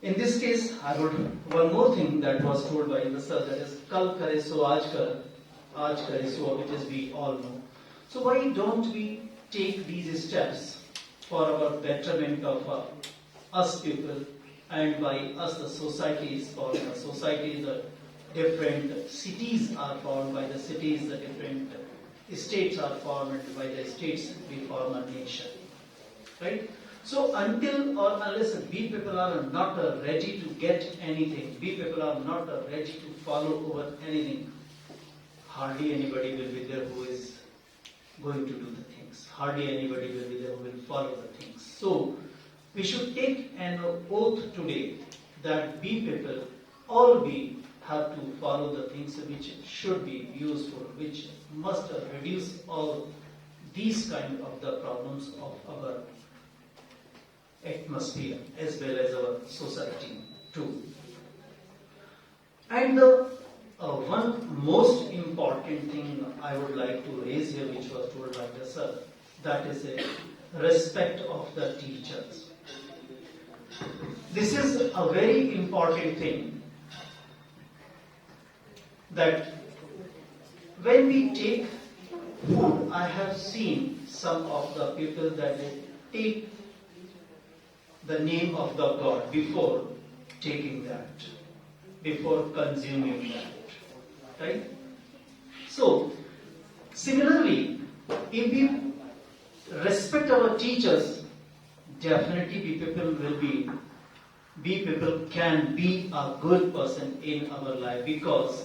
in this case, I would one more thing that was told by the sir, that is kal kare so aaj kare so, which is we all know. So why don't we take these steps for our betterment of us people, and by us the societies, for the societies the different cities are formed, by the cities the different states are formed, by the states we form a nation, right? So until or unless we people are not ready to get anything, we people are not ready to follow over anything, hardly anybody will be there who is going to do the things. Hardly anybody will be there who will follow the things. So we should take an oath today that we people, all we have to follow the things which should be useful, which must reduce all these kind of the problems of our atmosphere as well as our society too. And one most important thing I would like to raise here, which was told by the sir, that is a respect of the teachers. This is a very important thing, that when we take food, I have seen some of the people that they take the name of the God before taking that, before consuming that, right? So, similarly, if we respect our teachers, definitely we people can be a good person in our life, because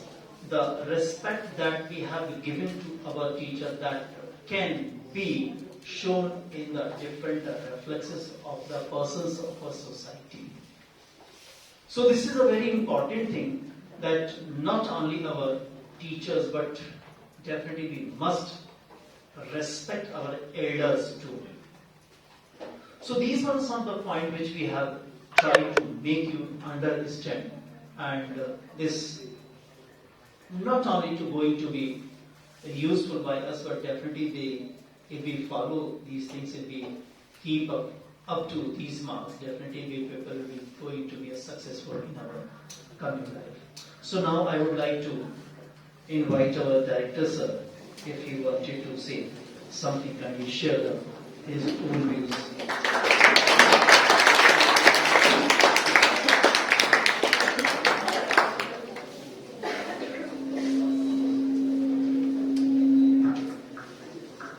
the respect that we have given to our teacher, that can be shown in the different reflexes of the persons of our society. So this is a very important thing, that not only our teachers, but definitely we must respect our elders too. So these were some of the points which we have tried to make you understand, and this not only going to be useful by us, but definitely if we follow these things, if we keep up to these marks, definitely we people will be going to be successful in our coming life. So now I would like to invite our director sir, if he wanted to say something, can he share his own views.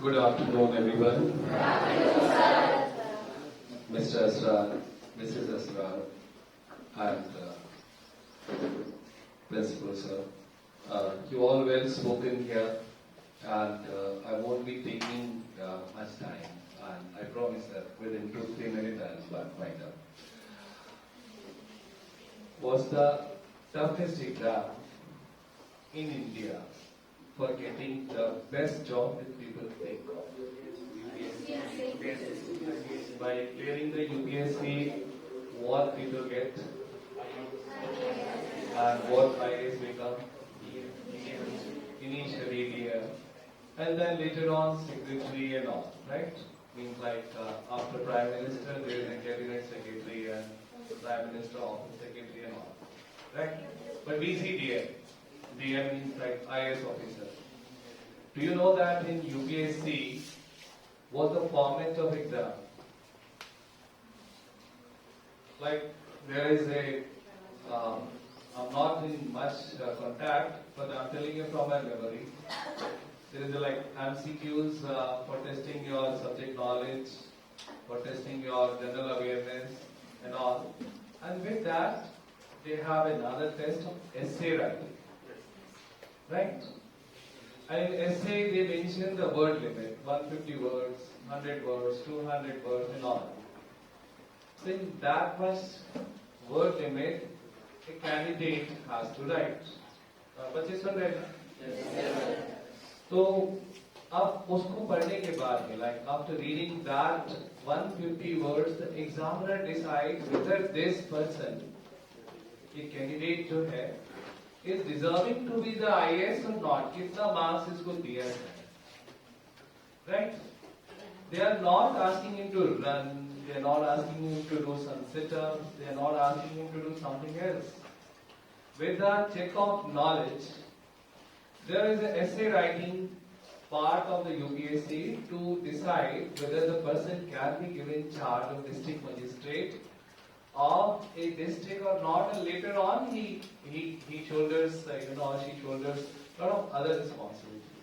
Good afternoon, everyone. Mr. Asrar, Mrs. Asrar, and Principal Sir. You all well spoken here, and I won't be taking much time, and I promise that within 2-3 minutes I'll wind up. Was the toughest exam in India for getting the best job that people think of? UPSC. By clearing the UPSC, what people get? And what IAS become? Initially DM, and then later on secretary and all, right? Means like after Prime Minister there is a Cabinet Secretary and Prime Minister Office Secretary and all, right? But we see DM. DM means like IAS officer. Do you know that in UPSC, what the format of exam? Like there is a, I'm not in much contact, but I'm telling you from my memory. There is a, like MCQs for testing your subject knowledge, for testing your general awareness and all. And with that, they have another test of essay writing. Right? And in essay, they mention the word limit, 150 words, 100 words, 200 words and all. So in that much word limit, a candidate has to write. 2500 तो अब उसको पढ़ने के बाद में, like after reading that 150 words, the examiner decides whether this person, a candidate जो है, is deserving to be the IAS or not. कितना marks इसको दिया है, right? They are not asking him to run. They are not asking him to do some sit-ups. They are not asking him to do something else. With the check of knowledge, there is an essay writing part of the UPSC to decide whether the person can be given charge of district magistrate of a district or not, and later on he shoulders, she shoulders a lot of other responsibility.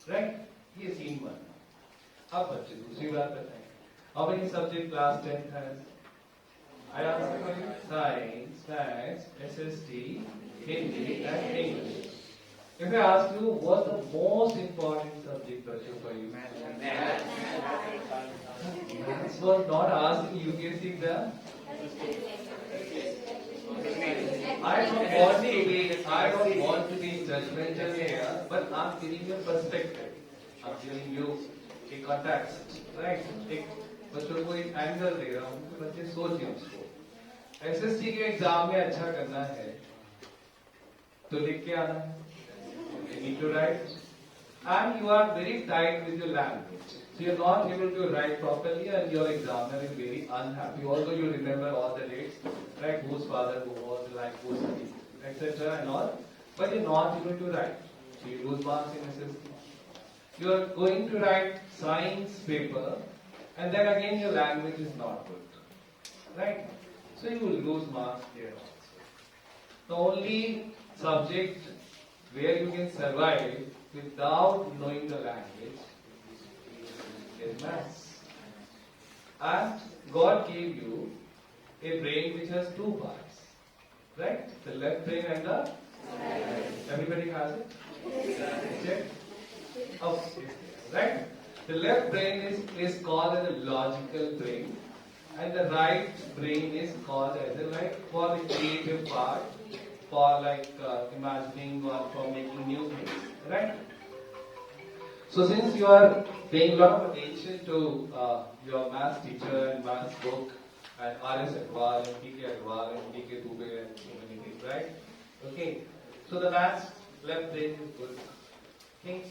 Right? He has seen one. अब बच्चे दूसरी बात बताएं. How many subject class 10th has? I asked you science, maths, SST, Hindi and English. If I ask you, what's the most important subject for you? Maths. Maths was not asked in UPSC exam. I don't want to be judgmental here, but I'm giving you a perspective. I'm giving you a context, right? बच्चों को एक angle दे रहा हूँ कि बच्चे सोचें उसको. SST के एग्जाम में अच्छा करना है तो लिख के आना है. You need to write, and you are very tight with your language, so you are not able to write properly, and your examiner is very unhappy. Although you remember all the dates, right? Whose father, who was, like whose city, etc. and all, but you are not able to write, so you lose marks in SST. You are going to write science paper, and then again your language is not good, right? So you will lose marks there also. The only subject where you can survive without knowing the language is maths. And God gave you a brain which has two parts, right? The left brain and the right. Everybody has it? Check. Oh, right? The left brain is called as a logical brain, and the right brain is called as a for the creative part, for imagining or for making new things, right? So since you are paying a lot of attention to your maths teacher and maths book and R.S. Agrawal and P.K. Agrawal and P.K. Dubey and so many things, right? Okay, so the maths left brain is good. Okay.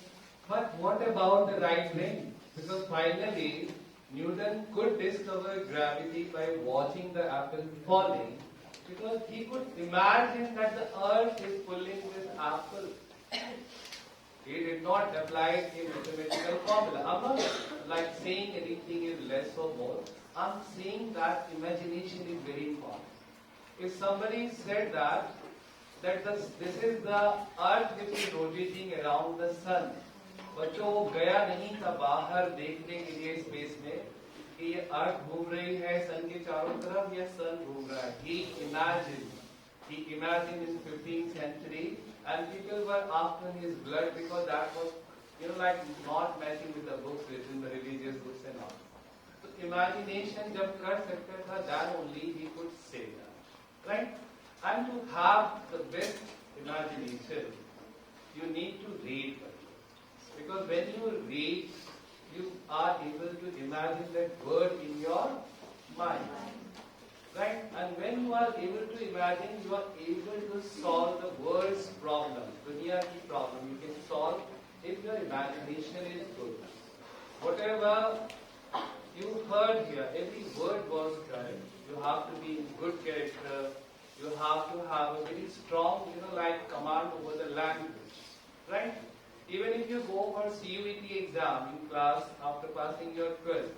But what about the right brain? Because finally, Newton could discover gravity by watching the apple falling, because he could imagine that the earth is pulling this apple. He did not apply a mathematical formula. I'm not saying anything is less or more. I'm saying that imagination is very important. If somebody said that this is the earth which is rotating around the sun, बच्चों वो गया नहीं था बाहर देखने के लिए space में कि ये अर्थ घूम रही है सन के चारों तरफ या सन घूम रहा है. He imagined in 15th century, and people were after his blood because that was not matching with the books written, the religious books and all. So imagination जब कर सकता था, then only he could say that, right? And to have the best imagination, you need to read. Because when you read, you are able to imagine that word in your mind. right? And when you are able to imagine, you are able to solve the world's problem, dunya ki problem. You can solve if your imagination is good. Whatever you heard here, every word was correct. You have to be in good character. You have to have a very strong, like command over the language, right? Even if you go for CUET exam in class after passing your 12th,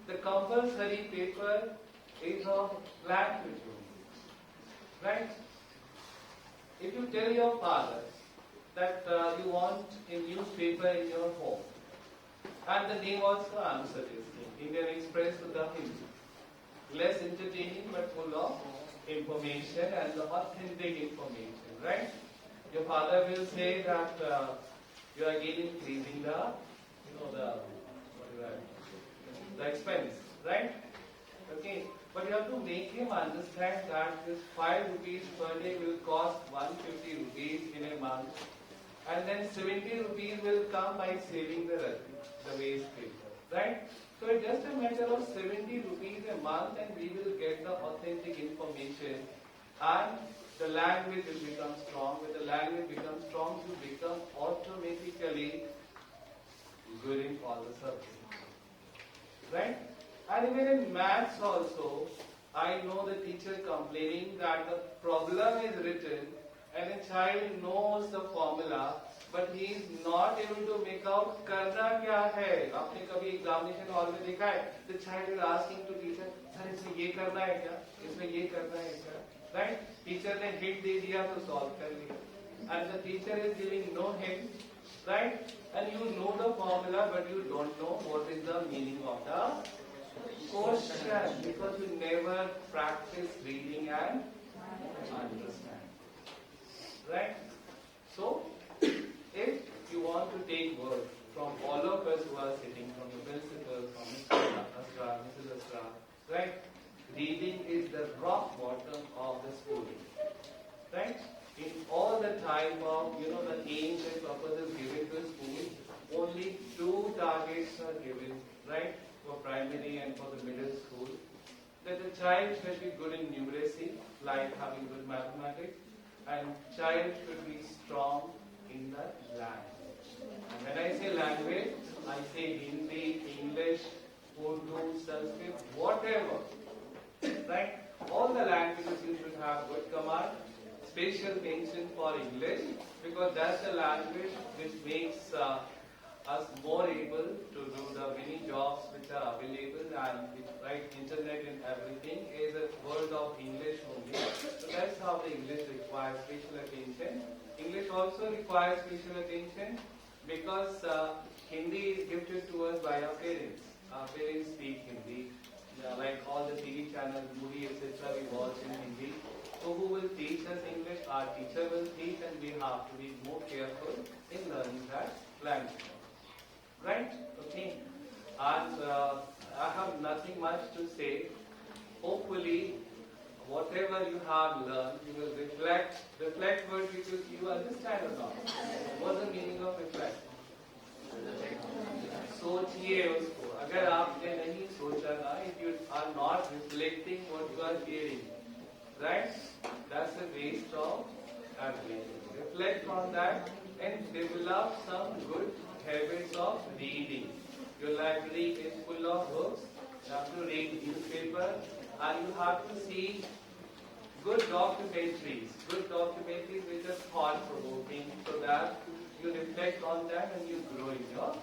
the compulsory paper is of language only, right? If you tell your father that you want a newspaper in your home, and the name also I'm suggesting, Indian Express to the Hindu, less entertaining but full of information and the authentic information, right? Your father will say that you are again increasing the expense, right? Okay, but you have to make him understand that this 5 rupees per day will cost 150 rupees in a month, and then 70 rupees will come by saving the waste paper, right? So it's just a matter of 70 rupees a month, and we will get the authentic information, and the language will become strong. When the language becomes strong, you become automatically good in all the subjects, right? And even in maths also, I know the teacher complaining that the problem is written and a child knows the formula, but he is not able to make out करना क्या है. आपने कभी examination hall में देखा है? The child is asking to teacher, sir इसमें ये करना है क्या? इसमें ये करना है क्या? Right? Teacher ने hint दे दिया तो solve कर लिया. And the teacher is giving no hint, right? And you know the formula, but you don't know what is the meaning of the question, because you never practice reading and understand. Right? So, if you want to take work from all of us who are sitting, from the principal, from Mr. Asrar, Mrs. Asrar, right? Reading is the rock bottom of the schooling. Right? In all the time of, the aims and purposes given to school, only 2 targets are given, right? For primary and for the middle school. That the child should be good in numeracy, like having good mathematics, and child should be strong in the language. And when I say language, I say Hindi, English, Urdu, Sanskrit, whatever. Right? All the languages you should have good command. Special mention for English, because that's the language which makes us more able to do the many jobs which are available, and which, right, internet and everything is a word of English only. So that's how the English requires special attention. English also requires special attention because Hindi is gifted to us by our parents. Our parents speak Hindi. Like all the TV channels, movie, etc. we watch in Hindi. So who will teach us English? Our teacher will teach, and we have to be more careful in learning that language. Right? Okay. And I have nothing much to say. Hopefully, whatever you have learned, you will reflect. Reflect word you understand or not? What's the meaning of reflect? सोचिए उसको. अगर आपने नहीं सोचा ना, if you are not reflecting what you are hearing, right? That's a waste of ability. Reflect on that and develop some good habits of reading. Your library is full of books. You have to read newspaper, and you have to see good documentaries which are thought-provoking, so that you reflect on that and you grow in your